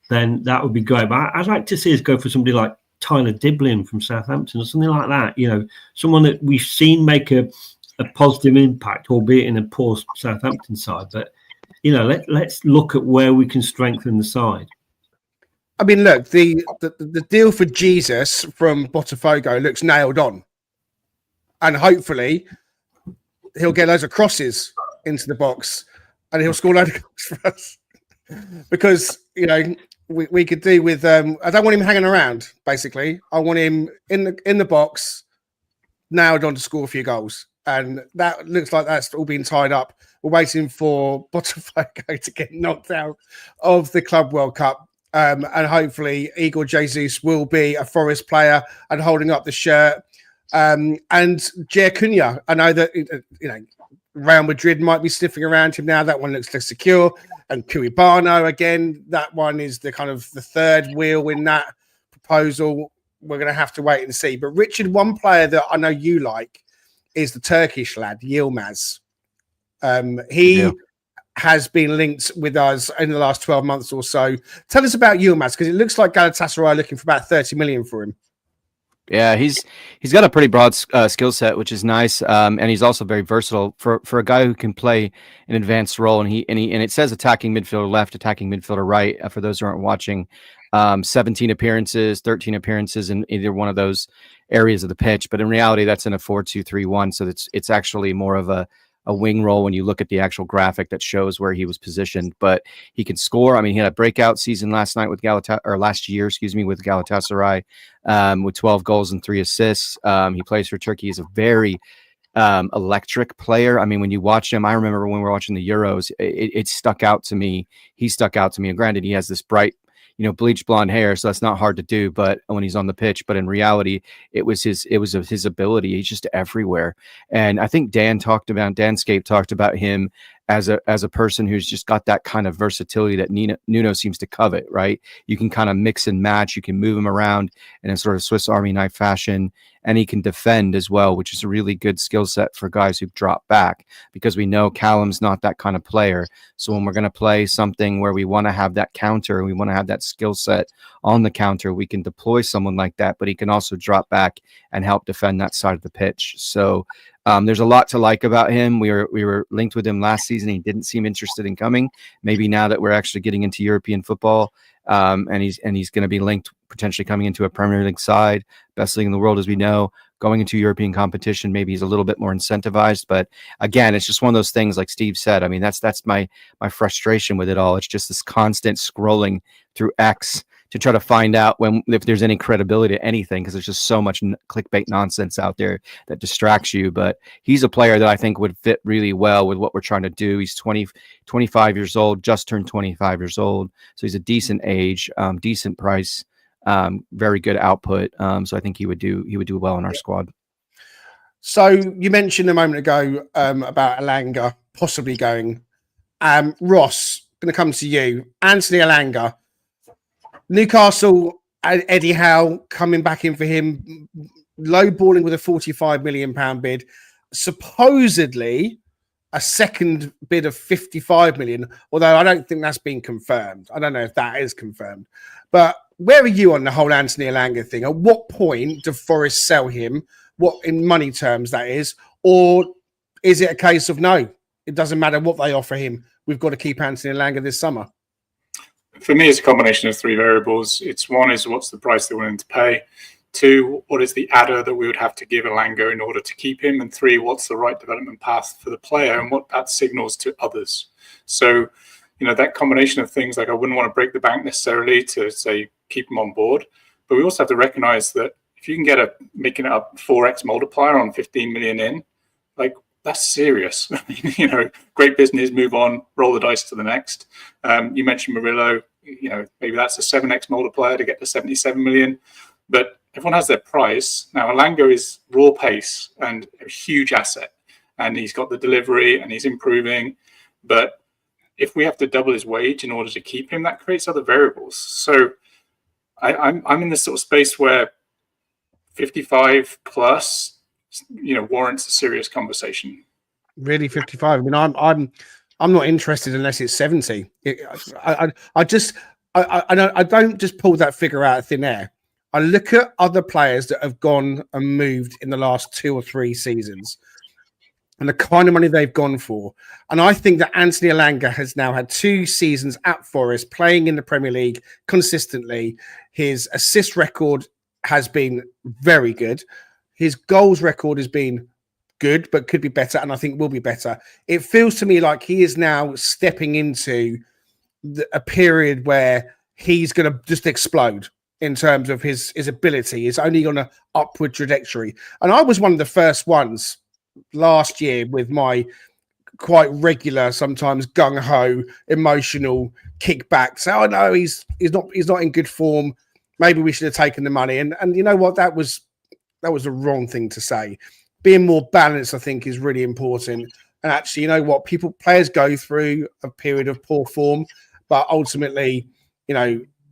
[SPEAKER 4] then that would be great. But I'd like to see us go for somebody like Tyler Diblin from Southampton or something like that. You know, someone that we've seen make a positive impact, albeit in a poor Southampton side. But, you know, let's look at where we can strengthen the side.
[SPEAKER 1] I mean, look, the deal for Jesus from Botafogo looks nailed on. And hopefully he'll get loads of crosses into the box and he'll score loads of goals for us. Because, you know, we could do with I don't want him hanging around, basically. I want him in the box, nailed on to score a few goals. And that looks like that's all been tied up. We're waiting for Botafogo to get knocked out of the Club World Cup. And hopefully Igor Jesus will be a Forest player and holding up the shirt. And Jair Cunha, I know that, you know, Real Madrid might be sniffing around him now. That one looks less secure. And Cuibano, again, that one is the kind of the third wheel in that proposal. We're going to have to wait and see. But Richard, one player that I know you like is the Turkish lad, Yilmaz. He has been linked with us in the last 12 months or so. Tell us about Yilmaz, because it looks like Galatasaray are looking for about 30 million for him.
[SPEAKER 2] Yeah, he's got a pretty broad skill set, which is nice, and he's also very versatile for a guy who can play an advanced role. And it says attacking midfielder left, attacking midfielder right. For those who aren't watching, 17 appearances, 13 appearances in either one of those areas of the pitch. But in reality, that's in a 4-2-3-1, so it's actually more of a wing role when you look at the actual graphic that shows where he was positioned. But he can score. I mean, he had a breakout season last year, with Galatasaray, with 12 goals and 3 assists. He plays for Turkey. He's a very electric player. I mean, when you watch him, I remember when we were watching the Euros, it stuck out to me. He stuck out to me. And granted, he has this bright, you know, bleached blonde hair, so that's not hard to do. But when he's on the pitch, but in reality, it was his ability. He's just everywhere. And I think Danscape talked about him as a person who's just got that kind of versatility that Nuno seems to covet, right? You can kind of mix and match. You can move him around in a sort of Swiss Army knife fashion, and he can defend as well, which is a really good skill set for guys who drop back, because we know Callum's not that kind of player. So when we're going to play something where we want to have that counter, we want to have that skill set on the counter, we can deploy someone like that, but he can also drop back and help defend that side of the pitch. So there's a lot to like about him. We were linked with him last season. He didn't seem interested in coming. Maybe now that we're actually getting into European football, and he's going to be linked, potentially coming into a Premier League side, best league in the world, as we know, going into European competition. Maybe he's a little bit more incentivized. But again, it's just one of those things, like Steve said. I mean, that's my frustration with it all. It's just this constant scrolling through X to try to find out if there's any credibility to anything, because there's just so much clickbait nonsense out there that distracts you. But he's a player that I think would fit really well with what we're trying to do. He's 25 years old, just turned 25 years old. So he's a decent age, decent price, very good output. So I think he would do well in our squad.
[SPEAKER 1] So you mentioned a moment ago about Alanga possibly going. Ross, going to come to you. Anthony Alanga. Newcastle, Eddie Howe coming back in for him, lowballing with a £45 million bid. Supposedly a second bid of 55 million, although I don't think that's been confirmed. I don't know if that is confirmed. But where are you on the whole Anthony Alanga thing? At what point do Forest sell him? What, in money terms, that is? Or is it a case of no, it doesn't matter what they offer him, we've got to keep Anthony Alanga this summer?
[SPEAKER 5] For me, it's a combination of 3 variables. It's one is what's the price they're willing to pay. 2, what is the adder that we would have to give Alanga in order to keep him? And 3, what's the right development path for the player and what that signals to others? So, you know, that combination of things, like I wouldn't want to break the bank necessarily to say keep him on board, but we also have to recognize that if you can get making it up 4x multiplier on 15 million in, like, that's serious. You know, great business, move on, roll the dice to the next. You mentioned Murillo, you know, maybe that's a 7x multiplier to get to 77 million. But everyone has their price. Now, Alanga is raw pace and a huge asset, and he's got the delivery and he's improving. But if we have to double his wage in order to keep him, that creates other variables. So I'm in this sort of space where 55 plus, warrants a serious conversation.
[SPEAKER 1] Really, 55. I mean, I'm not interested unless it's 70. I don't just pull that figure out of thin air. I look at other players that have gone and moved in the last 2 or 3 seasons and the kind of money they've gone for. And I think that Anthony Alanga has now had 2 seasons at Forest playing in the Premier League consistently. His assist record has been very good. His goals record has been good, but could be better, and I think will be better. It feels to me like he is now stepping into a period where he's going to just explode in terms of his ability. He's only on an upward trajectory. And I was one of the first ones last year with my quite regular, sometimes gung-ho, emotional kickback. So I know he's not in good form. Maybe we should have taken the money. And you know what? That was the wrong thing to say. Being more balanced, I think, is really important. And actually, you know what? Players go through a period of poor form, but ultimately,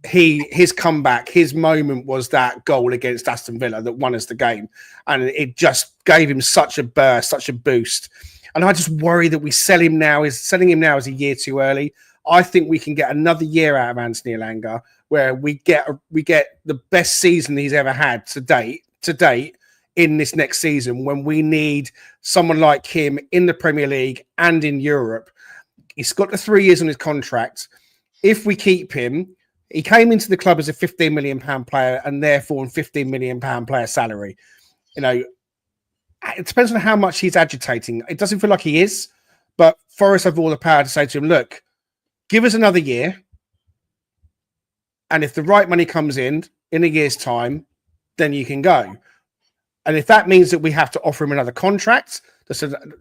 [SPEAKER 1] his comeback, his moment was that goal against Aston Villa that won us the game. And it just gave him such a burst, such a boost. And I just worry that selling him now is a year too early. I think we can get another year out of Anthony Alanga where we get the best season he's ever had to date in this next season, when we need someone like him in the Premier League and in Europe. He's got the 3 years on his contract. If we keep him, he came into the club as a £15 million player and therefore on £15 million player salary. It depends on how much he's agitating. It doesn't feel like he is, but Forest have all the power to say to him, look, give us another year. And if the right money comes in a year's time, then you can go. And if that means that we have to offer him another contract,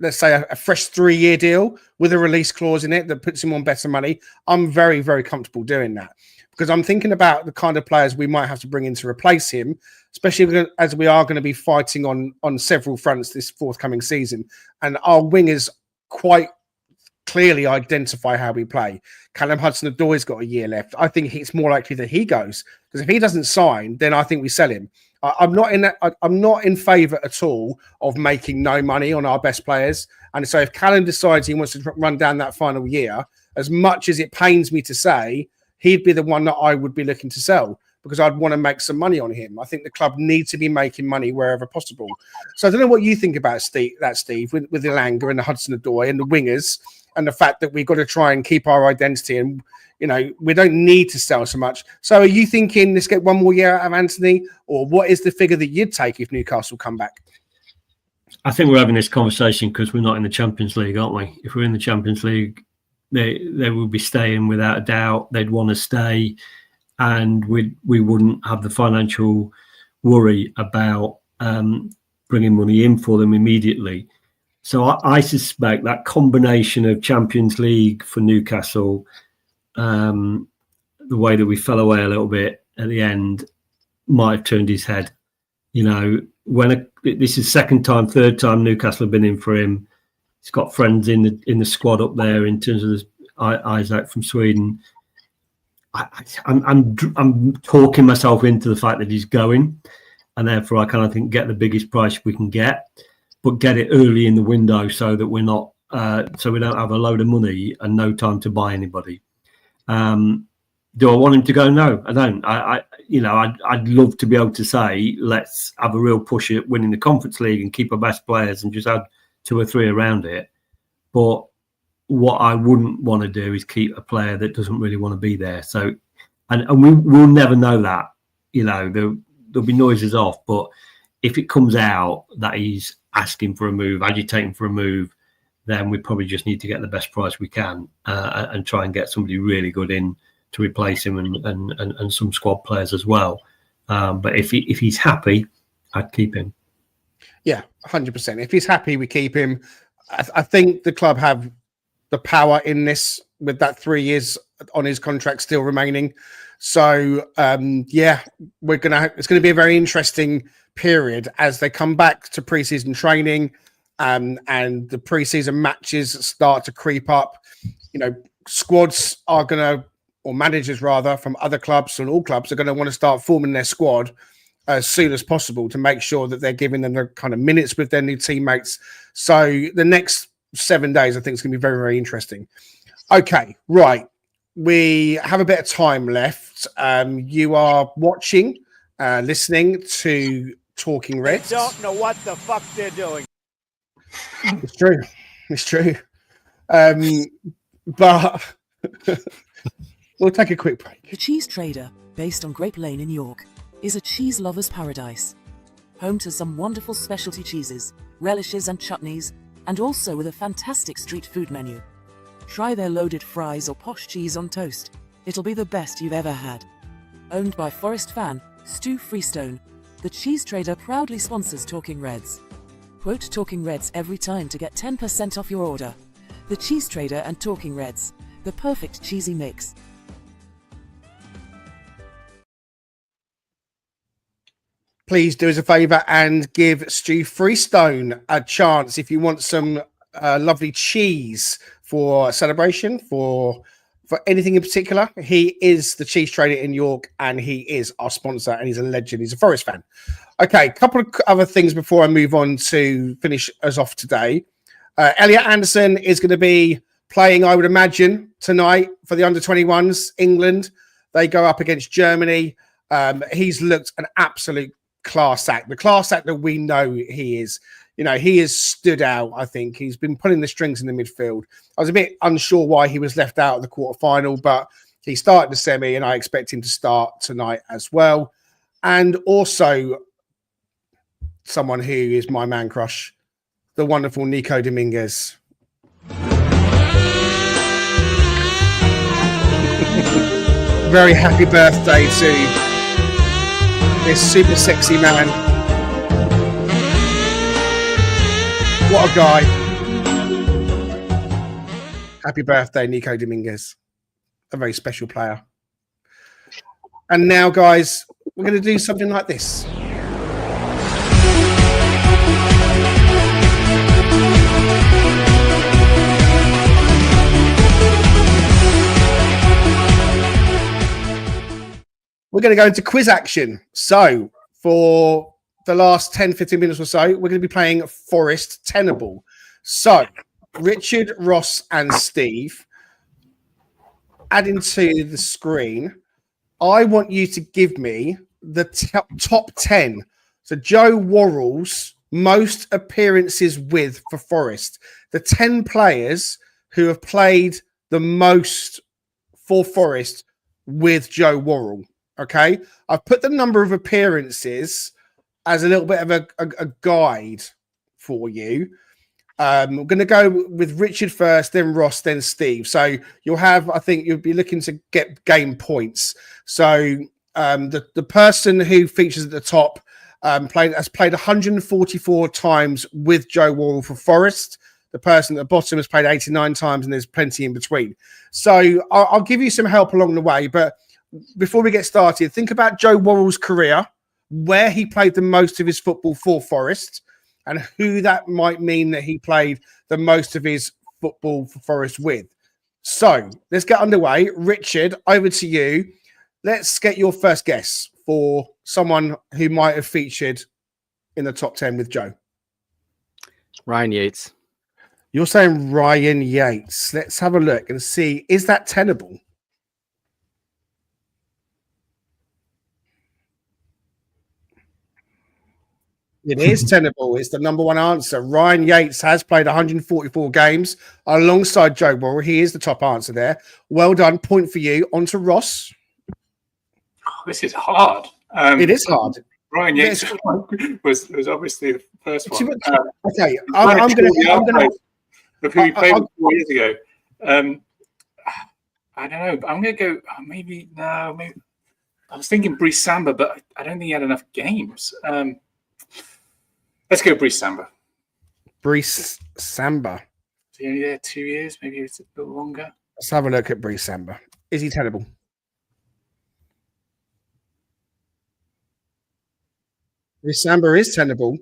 [SPEAKER 1] let's say a fresh 3-year deal with a release clause in it that puts him on better money, I'm very, very comfortable doing that. Because I'm thinking about the kind of players we might have to bring in to replace him, especially as we are going to be fighting on several fronts this forthcoming season. And our wingers quite clearly identify how we play. Callum Hudson-Odoi's got a year left. I think it's more likely that he goes. Because if he doesn't sign, then I think we sell him. I'm not in favour at all of making no money on our best players. And so if Callum decides he wants to run down that final year, as much as it pains me to say, he'd be the one that I would be looking to sell because I'd want to make some money on him. I think the club needs to be making money wherever possible. So I don't know what you think about Steve, with Alanga and the Hudson-Odoi and the wingers and the fact that we've got to try and keep our identity and, we don't need to sell so much. So are you thinking let's get one more year out of Anthony, or what is the figure that you'd take if Newcastle come back?
[SPEAKER 4] I think we're having this conversation because we're not in the Champions League, aren't we? If we're in the Champions League, they will be staying without a doubt. They'd want to stay, and we wouldn't have the financial worry about bringing money in for them immediately. So I suspect that combination of Champions League for Newcastle, the way that we fell away a little bit at the end, might have turned his head. This is third time Newcastle have been in for him. He's got friends in the squad up there in terms of Isaac from Sweden. I'm talking myself into the fact that he's going, and therefore I kind of think get the biggest price we can get, but get it early in the window so that we're not so we don't have a load of money and no time to buy anybody. Do I want him to go? No, I don't. I'd love to be able to say let's have a real push at winning the Conference League and keep our best players and just add 2 or 3 around it. But what I wouldn't want to do is keep a player that doesn't really want to be there. So, and we'll never know that. There'll be noises off, but if it comes out that he's asking for a move, agitating for a move, then we probably just need to get the best price we can and try and get somebody really good in to replace him and some squad players as well. But if he's happy, I'd keep him.
[SPEAKER 1] Yeah, 100%. If he's happy, we keep him. I think the club have the power in this with that 3 years on his contract still remaining. So yeah, it's gonna be a very interesting period as they come back to preseason training, and the preseason matches start to creep up. You know, squads are gonna, or managers rather, from other clubs and all clubs are going to want to start forming their squad as soon as possible to make sure that they're giving them the kind of minutes with their new teammates. So the next 7 days, I think, is going to be very, very interesting. Okay, right. We have a bit of time left. You are watching, listening to Talking Reds.
[SPEAKER 3] They don't know what the fuck they're doing.
[SPEAKER 1] It's true. It's true. But we'll take a quick break.
[SPEAKER 6] The Cheese Trader, based on Grape Lane in York, is a cheese lover's paradise. Home to some wonderful specialty cheeses, relishes and chutneys, and also with a fantastic street food menu. Try their loaded fries or posh cheese on toast. It'll be the best you've ever had. Owned by Forest fan Stu Freestone, the Cheese Trader proudly sponsors Talking Reds. Quote Talking Reds every time to get 10% off your order. The Cheese Trader and Talking Reds, the perfect cheesy mix.
[SPEAKER 1] Please do us a favour and give Stu Freestone a chance if you want some lovely cheese for celebration, for anything in particular. He is the Cheese Trader in York and he is our sponsor and he's a legend. He's a Forest fan. Okay, a couple of other things before I move on to finish us off today. Elliot Anderson is going to be playing, I would imagine, tonight for the under-21s, England. They go up against Germany. He's looked an absolute class act, the class act that we know he is. You know, he has stood out, I think. He's been pulling the strings in the midfield. I was a bit unsure why he was left out of the quarterfinal, but he started the semi and I expect him to start tonight as well. And also someone who is my man crush, the wonderful Nico Dominguez. Very happy birthday to this super sexy man. What a guy. Happy birthday, Nico Dominguez. A very special player. And now, guys, we're going to do something like this. We're going to go into quiz action. So for the last 10, 15 minutes or so, we're going to be playing Forest Tenable. So Richard, Ross and Steve, adding to the screen, I want you to give me the top 10. So Joe Worrell's most appearances with for Forest. The 10 players who have played the most for Forest with Joe Worrell. Okay, I've put the number of appearances as a little bit of a guide for you. I'm going to go with Richard first, then Ross, then Steve. So you'll have, I think you'll be looking to get game points. So the person who features at the top has played 144 times with Joe Worrell for Forest. The person at the bottom has played 89 times, and there's plenty in between. So I'll give you some help along the way, but before we get started, think about Joe Worrell's career, where he played the most of his football for Forest, and who that might mean that he played the most of his football for Forest with. So let's get underway. Richard, over to you. Let's get your first guess for someone who might have featured in the top 10 with Joe.
[SPEAKER 2] Ryan Yates.
[SPEAKER 1] You're saying Ryan Yates. Let's have a look and see, is that tenable? It is tenable. It's the number one answer. Ryan Yates has played 144 games alongside Joe Worrell. He is the top answer there. Well done. Point for you. On to Ross.
[SPEAKER 5] Oh, this is hard.
[SPEAKER 1] It is hard.
[SPEAKER 5] Ryan Yates was obviously the first one.
[SPEAKER 1] Okay, I'm going to.
[SPEAKER 5] Of who he played 4 years ago. I don't know. I'm going to go. Maybe no. Maybe I was thinking Brice Samba, but I don't think he had enough games. Let's go Brice Samba.
[SPEAKER 1] Brice Samba.
[SPEAKER 5] Is he only there 2 years? Maybe it's a bit longer.
[SPEAKER 1] Let's have a look at Brice Samba. Is he tenable? Samba is tenable.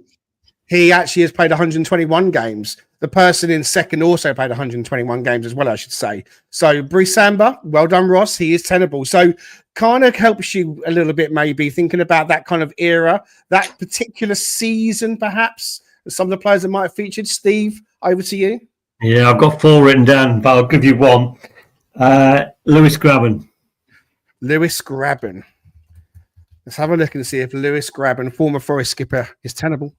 [SPEAKER 1] He actually has played 121 games. The person in second also played 121 games as well, I should say. So Samba, well done, Ross. He is tenable. So kind of helps you a little bit, maybe thinking about that kind of era, that particular season, perhaps. Some of the players that might have featured. Steve, over to you.
[SPEAKER 4] Yeah, I've got 4 written down, but I'll give you one. Lewis Grabban.
[SPEAKER 1] Lewis Grabban. Let's have a look and see if Lewis Grabban, former Forest skipper, is tenable.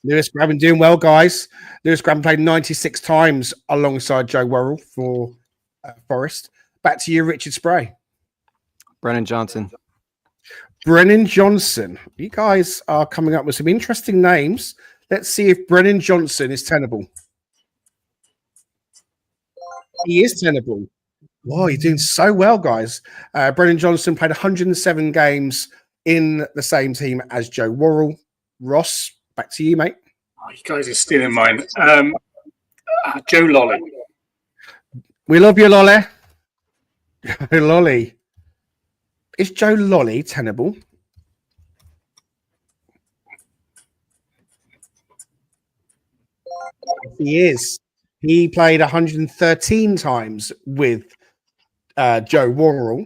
[SPEAKER 1] Lewis Grabban doing well, guys. Lewis Grabban played 96 times alongside Joe Worrell for Forest. Back to you, Richard Spray.
[SPEAKER 2] Brennan Johnson.
[SPEAKER 1] Brennan Johnson. You guys are coming up with some interesting names. Let's see if Brennan Johnson is tenable. He is tenable. Wow, you're doing so well, guys. Brennan Johnson played 107 games in the same team as Joe Worrell. Ross, back to you, mate.
[SPEAKER 5] Oh, you guys are stealing mine. Joe Lolly.
[SPEAKER 1] We love you, Lolly. Lolly. Is Joe Lolly tenable? He is. He played 113 times with Joe Worrell.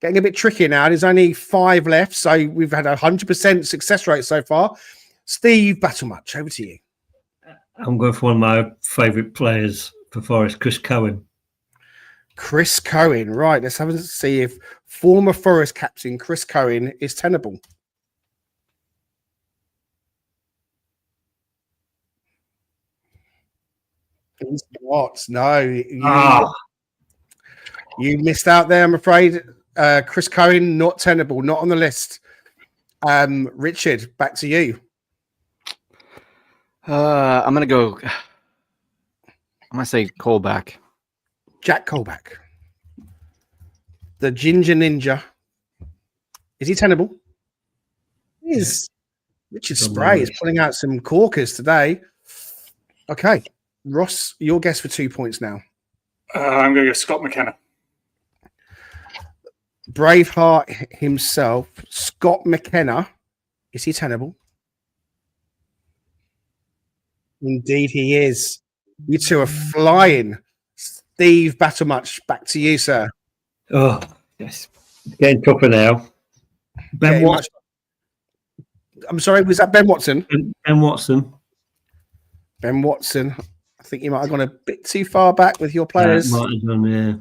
[SPEAKER 1] Getting a bit tricky now. There's only 5 left, so we've had 100% success rate so far. Steve Battlemuch, over to you.
[SPEAKER 4] I'm going for one of my favourite players for Forest, Chris Cohen.
[SPEAKER 1] Chris Cohen, right. Let's have a see if former Forest captain Chris Cohen is tenable. He's not. No. You missed out there, I'm afraid. Chris Cohen, not tenable, not on the list. Richard, back to you.
[SPEAKER 2] I'm going to say Colback.
[SPEAKER 1] Jack Colback. The Ginger Ninja. Is he tenable? He is. Richard Spray is pulling out some corkers today. Okay. Ross, your guess for 2 points now.
[SPEAKER 5] I'm going to go Scott McKenna.
[SPEAKER 1] Braveheart himself, Scott McKenna. Is he tenable? Indeed, he is. You two are flying. Steve Battlemuch, back to you, sir.
[SPEAKER 4] Oh, yes. Getting tougher now. Ben Watson.
[SPEAKER 1] I'm sorry, was that Ben Watson?
[SPEAKER 4] Ben Watson.
[SPEAKER 1] Ben Watson. I think you might have gone a bit too far back with your players.
[SPEAKER 4] Might have done, yeah.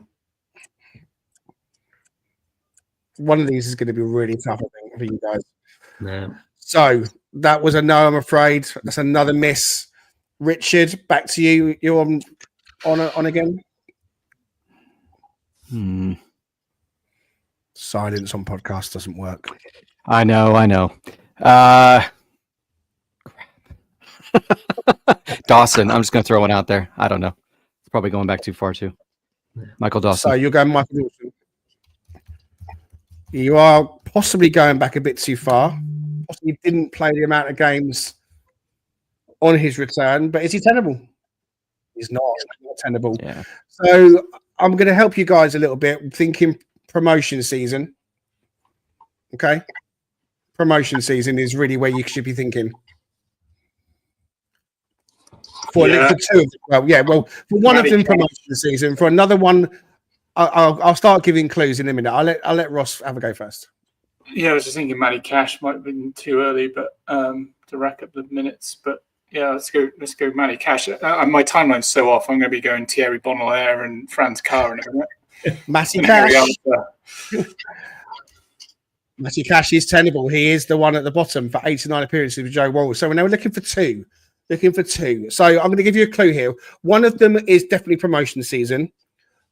[SPEAKER 1] One of these is going to be really tough, I think, for you guys.
[SPEAKER 4] Yeah.
[SPEAKER 1] So that was a no, I'm afraid. That's another miss. Richard, back to you. You're on again. Silence on podcast doesn't work.
[SPEAKER 2] I know. Dawson. I'm just going to throw one out there. I don't know. It's probably going back too far, too. Michael Dawson.
[SPEAKER 1] So you're going Michael Dawson. You are possibly going back a bit too far. Possibly didn't play the amount of games on his return, but is he tenable? He's not tenable.
[SPEAKER 2] Yeah.
[SPEAKER 1] So I'm going to help you guys a little bit, thinking promotion season. Okay? Promotion season is really where you should be thinking. For two of them, well, for one of them promotion season, for another one, I'll start giving clues in a minute. I'll let Ross have a go first.
[SPEAKER 5] Yeah, I was just thinking Matty Cash might have been too early, but to rack up the minutes. But yeah, let's go Matty Cash. My timeline's so off. I'm going to be going Thierry Bonelaire and Franz Carr and everything.
[SPEAKER 1] Matty Cash. Matty Cash is tenable. He is the one at the bottom for 89 appearances with Joe Worrell. So we're now looking for two. So I'm going to give you a clue here. One of them is definitely promotion season,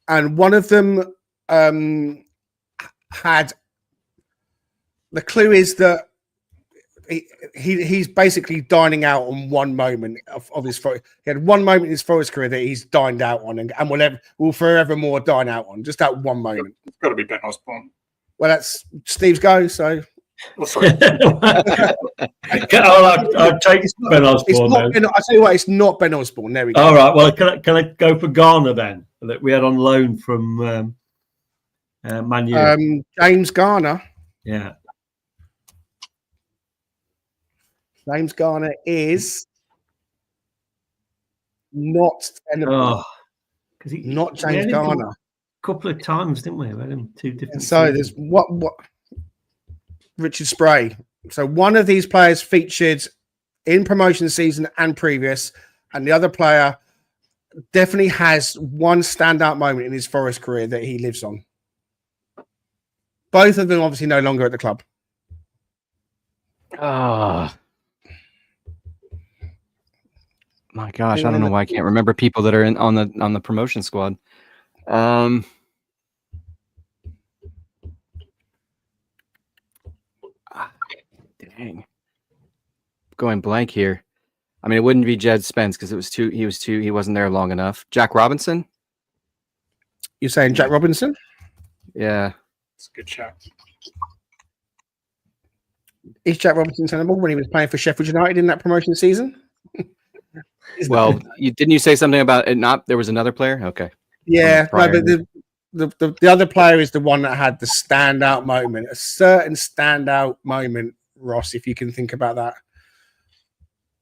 [SPEAKER 1] and one of them had. The clue is that he's basically dining out on one moment of his. He had one moment in his Forest career that he's dined out on, and will forevermore dine out on. Just that one moment.
[SPEAKER 5] It's got to be Ben Osborne.
[SPEAKER 1] Well, that's Steve's go. So.
[SPEAKER 5] Oh, sorry.
[SPEAKER 4] I'll take Ben Osborne.
[SPEAKER 1] I'll tell you what, it's not Ben Osborne. There we go.
[SPEAKER 4] All right. Well, can I go for Garner then? that we had on loan from Man U.
[SPEAKER 1] James Garner.
[SPEAKER 4] Yeah.
[SPEAKER 1] James Garner is not tenable. Not James Garner.
[SPEAKER 4] A couple of times, didn't we? We had him 2 different.
[SPEAKER 1] So there's what Richard Spray. So one of these players featured in promotion season and previous, and the other player definitely has one standout moment in his Forest career that he lives on. Both of them obviously no longer at the club.
[SPEAKER 2] My gosh, I don't know why I can't remember people that are on the promotion squad. Dang. Going blank here. I mean, it wouldn't be Jed Spence because he wasn't there long enough. Jack Robinson?
[SPEAKER 1] You're saying Jack Robinson?
[SPEAKER 2] Yeah.
[SPEAKER 5] It's a good shout.
[SPEAKER 1] Is Jack Robinson tenable when he was playing for Sheffield United in that promotion season?
[SPEAKER 2] Well, didn't you say something about it? Not there was another player. Okay.
[SPEAKER 1] Yeah, no, but the other player is the one that had the standout moment, a certain standout moment, Ross. If you can think about that.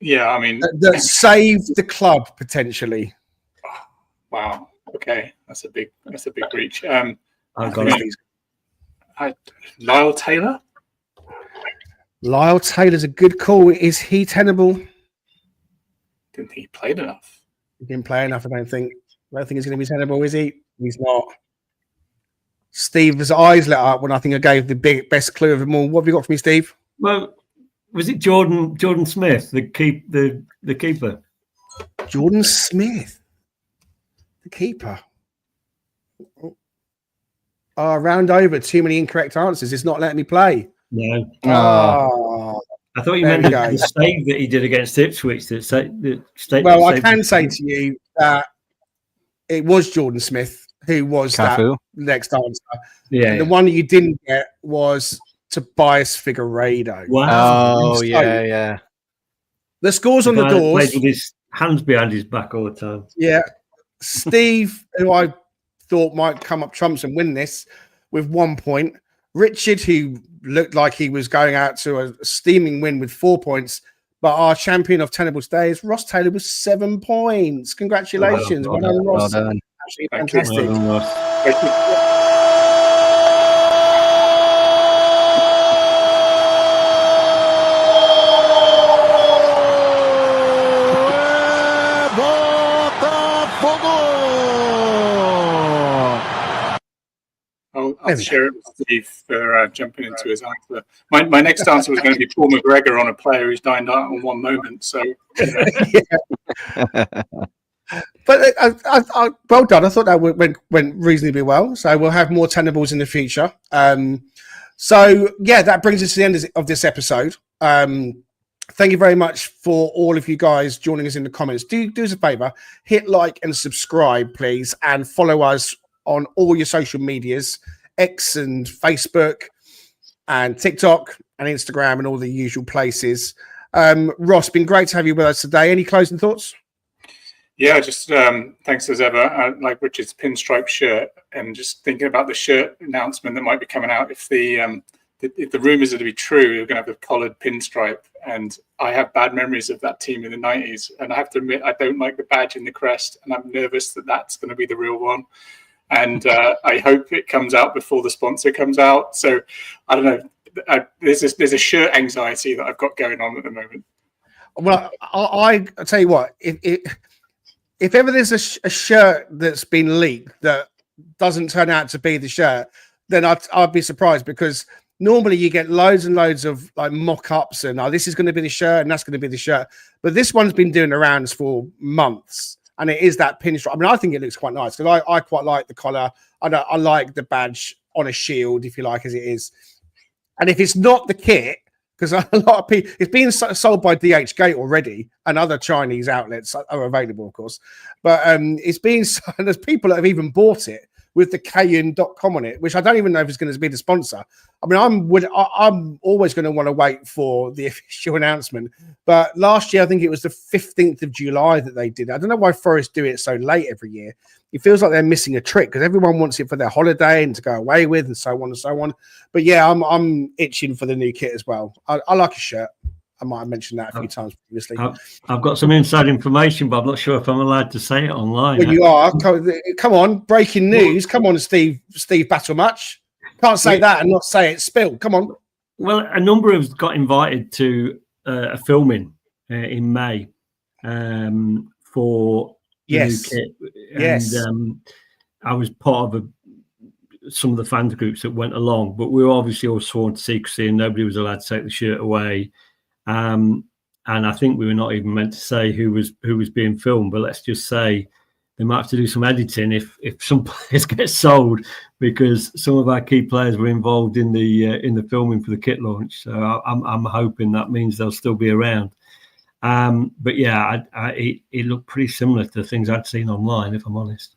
[SPEAKER 5] Yeah, I mean
[SPEAKER 1] that saved the club potentially.
[SPEAKER 5] Wow. Okay, that's a big reach. Lyle Taylor.
[SPEAKER 1] Lyle Taylor's a good call. Is he tenable?
[SPEAKER 5] Didn't think he played enough.
[SPEAKER 1] He didn't play enough. I don't think he's going to be tenable, is he? He's not. Steve's eyes lit up when I think I gave the best clue of them all. What have you got for me, Steve?
[SPEAKER 4] Well, was it Jordan Smith, the keeper?
[SPEAKER 1] Jordan Smith, the keeper. Round over. Too many incorrect answers. It's not letting me play.
[SPEAKER 4] No.
[SPEAKER 1] I
[SPEAKER 4] thought you meant the save that he did against Ipswich.
[SPEAKER 1] Well, I can say to you that it was Jordan Smith who was
[SPEAKER 2] Cafu.
[SPEAKER 1] That next answer.
[SPEAKER 4] Yeah.
[SPEAKER 1] And the one that you didn't get was Tobias Figueiredo.
[SPEAKER 4] Wow.
[SPEAKER 2] Oh, yeah.
[SPEAKER 1] The scores on the doors.
[SPEAKER 4] Plays with his hands behind his back all the time.
[SPEAKER 1] Yeah. Steve, who I thought might come up trumps and win this with 1 point. Richard, who looked like he was going out to a steaming win with 4 points. But our champion of tenable today is Ross Taylor with 7 points. Congratulations. Well done, Ross.
[SPEAKER 2] Well done.
[SPEAKER 1] Absolutely fantastic.
[SPEAKER 4] Well done, Ross.
[SPEAKER 5] I'll share it with Steve for jumping into his answer. My next answer was going to be Paul McGregor on a player who's dined out on one moment. So,
[SPEAKER 1] But I well done. I thought that went reasonably well. So we'll have more tenables in the future. So yeah, that brings us to the end of this episode. Thank you very much for all of you guys joining us in the comments. Do us a favor, hit like and subscribe, please, and follow us on all your social medias, X and Facebook and TikTok and Instagram and all the usual places. Ross, been great to have you with us today. Any closing thoughts?
[SPEAKER 5] Yeah, just thanks as ever. I like Richard's pinstripe shirt, and just thinking about the shirt announcement that might be coming out. If the rumours are to be true, you're going to have the collared pinstripe. And I have bad memories of that team in the 90s. And I have to admit, I don't like the badge and the crest. And I'm nervous that that's going to be the real one. And I hope it comes out before the sponsor comes out. So I don't know. There's a shirt anxiety that I've got going on at the moment.
[SPEAKER 1] Well, I tell you what, if ever there's a shirt that's been leaked that doesn't turn out to be the shirt, then I'd be surprised, because normally you get loads and loads of like mock-ups and this is going to be the shirt and that's going to be the shirt. But this one's been doing the rounds for months, and it is that pinstripe. I mean, I think it looks quite nice, because I quite like the collar. I like the badge on a shield, if you like, as it is. And if it's not the kit, because a lot of people, it's being sold by DH Gate already, and other Chinese outlets are available, of course. But it's being, there's people that have even bought it with the Cayenne.com on it, which I don't even know if it's going to be the sponsor. I mean, I'm always going to want to wait for the official announcement. But last year, I think it was the 15th of July that they did it. I don't know why Forest do it so late every year. It feels like they're missing a trick because everyone wants it for their holiday and to go away with and so on and so on. But yeah, I'm itching for the new kit as well. I like a shirt. I might have mentioned that a few times previously.
[SPEAKER 4] I've got some inside information, but I'm not sure if I'm allowed to say it online.
[SPEAKER 1] Well, you are. Come on, breaking news. Come on, Steve Battlemuch. Can't say that and not say it. Spill. Come on.
[SPEAKER 4] Well, a number of us got invited to a filming in May for the new kit. And I was part of some of the fan groups that went along, but we were obviously all sworn to secrecy and nobody was allowed to take the shirt away. And I think we were not even meant to say who was being filmed, but let's just say they might have to do some editing if some players get sold, because some of our key players were involved in the filming for the kit launch. So I'm hoping that means they'll still be around. But yeah, it looked pretty similar to things I'd seen online, if I'm honest.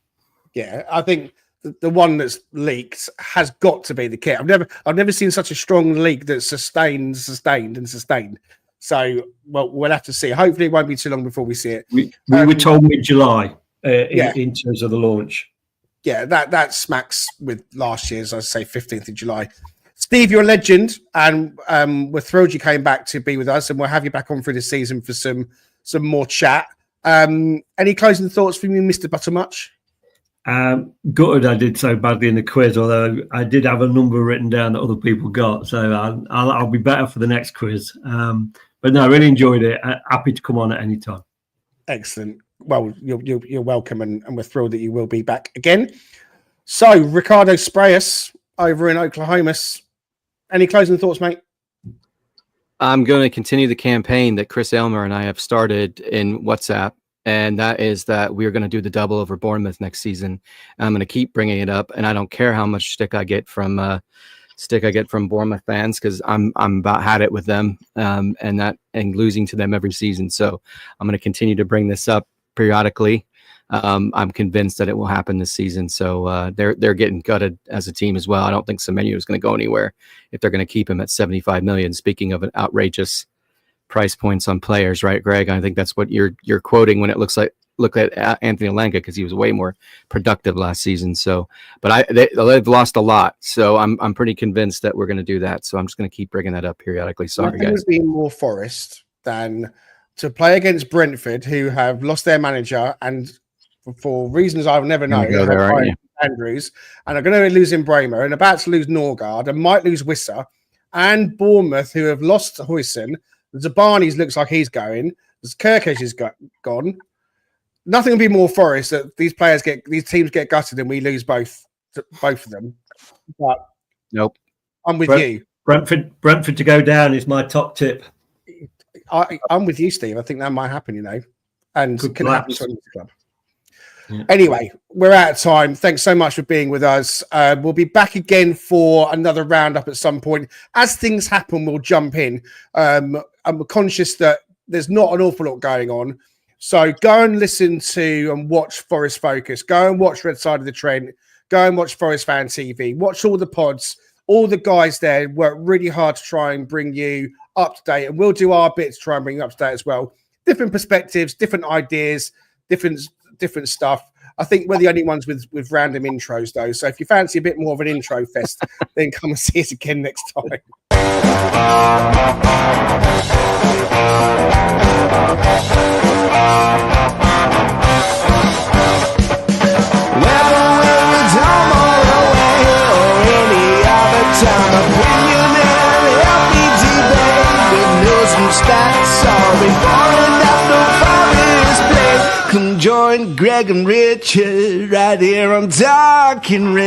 [SPEAKER 1] Yeah, I think the one that's leaked has got to be the kit. I've never seen such a strong leak that's sustained. So, well, we'll have to see. Hopefully, it won't be too long before we see it.
[SPEAKER 4] We were told mid-July in terms of the launch.
[SPEAKER 1] Yeah, that smacks with last year's, I'd say, 15th of July. Steve, you're a legend, and we're thrilled you came back to be with us, and we'll have you back on through the season for some more chat. Any closing thoughts from you, Mr. Battlemuch?
[SPEAKER 4] Gutted I did so badly in the quiz, although I did have a number written down that other people got, so I'll be better for the next quiz. But no, I really enjoyed it. Happy to come on at any time.
[SPEAKER 1] Excellent. Well, you're welcome, and we're thrilled that you will be back again. So, Ricardo Sprayus over in Oklahoma. Any closing thoughts, mate?
[SPEAKER 2] I'm going to continue the campaign that Chris Aylmer and I have started in WhatsApp, and that is that we are going to do the double over Bournemouth next season. I'm going to keep bringing it up, and I don't care how much stick I get from Bournemouth fans, because I'm about had it with them and losing to them every season. So I'm going to continue to bring this up periodically. I'm convinced that it will happen this season. So they're getting gutted as a team as well. I don't think Semenyo is going to go anywhere if they're going to keep him at 75 million. Speaking of an outrageous price points on players, right, Greg? I think that's what you're quoting when it look at Anthony Olenga, because he was way more productive last season. So, but they've lost a lot. So I'm pretty convinced that we're going to do that. So I'm just going to keep bringing that up periodically. Sorry, guys.
[SPEAKER 1] Would be more Forest than to play against Brentford, who have lost their manager and for reasons I'll never know. Andrews, and are going to lose in Bremer and about to lose Norgard and might lose Wisser, and Bournemouth, who have lost Huyson. Zabani's looks like he's going. Kirkish is gone. Nothing will be more Forest that these teams get gutted and we lose both of them. But
[SPEAKER 2] nope,
[SPEAKER 1] I'm with you.
[SPEAKER 4] Brentford to go down is my top tip.
[SPEAKER 1] I'm with you, Steve. I think that might happen, and
[SPEAKER 4] Good
[SPEAKER 1] can happen to any club.
[SPEAKER 4] Yeah.
[SPEAKER 1] Anyway, we're out of time. Thanks so much for being with us. We'll be back again for another roundup at some point. As things happen, we'll jump in. I'm conscious that there's not an awful lot going on. So go and listen to and watch Forest Focus. Go and watch Red Side of the Trent. Go and watch Forest Fan TV. Watch all the pods. All the guys there work really hard to try and bring you up to date. And we'll do our bit to try and bring you up to date as well. Different perspectives, different ideas, different stuff. I think we're the only ones with random intros, though. So if you fancy a bit more of an intro fest, then come and see us again next time. Come join Greg and Richard right here on Talking Red.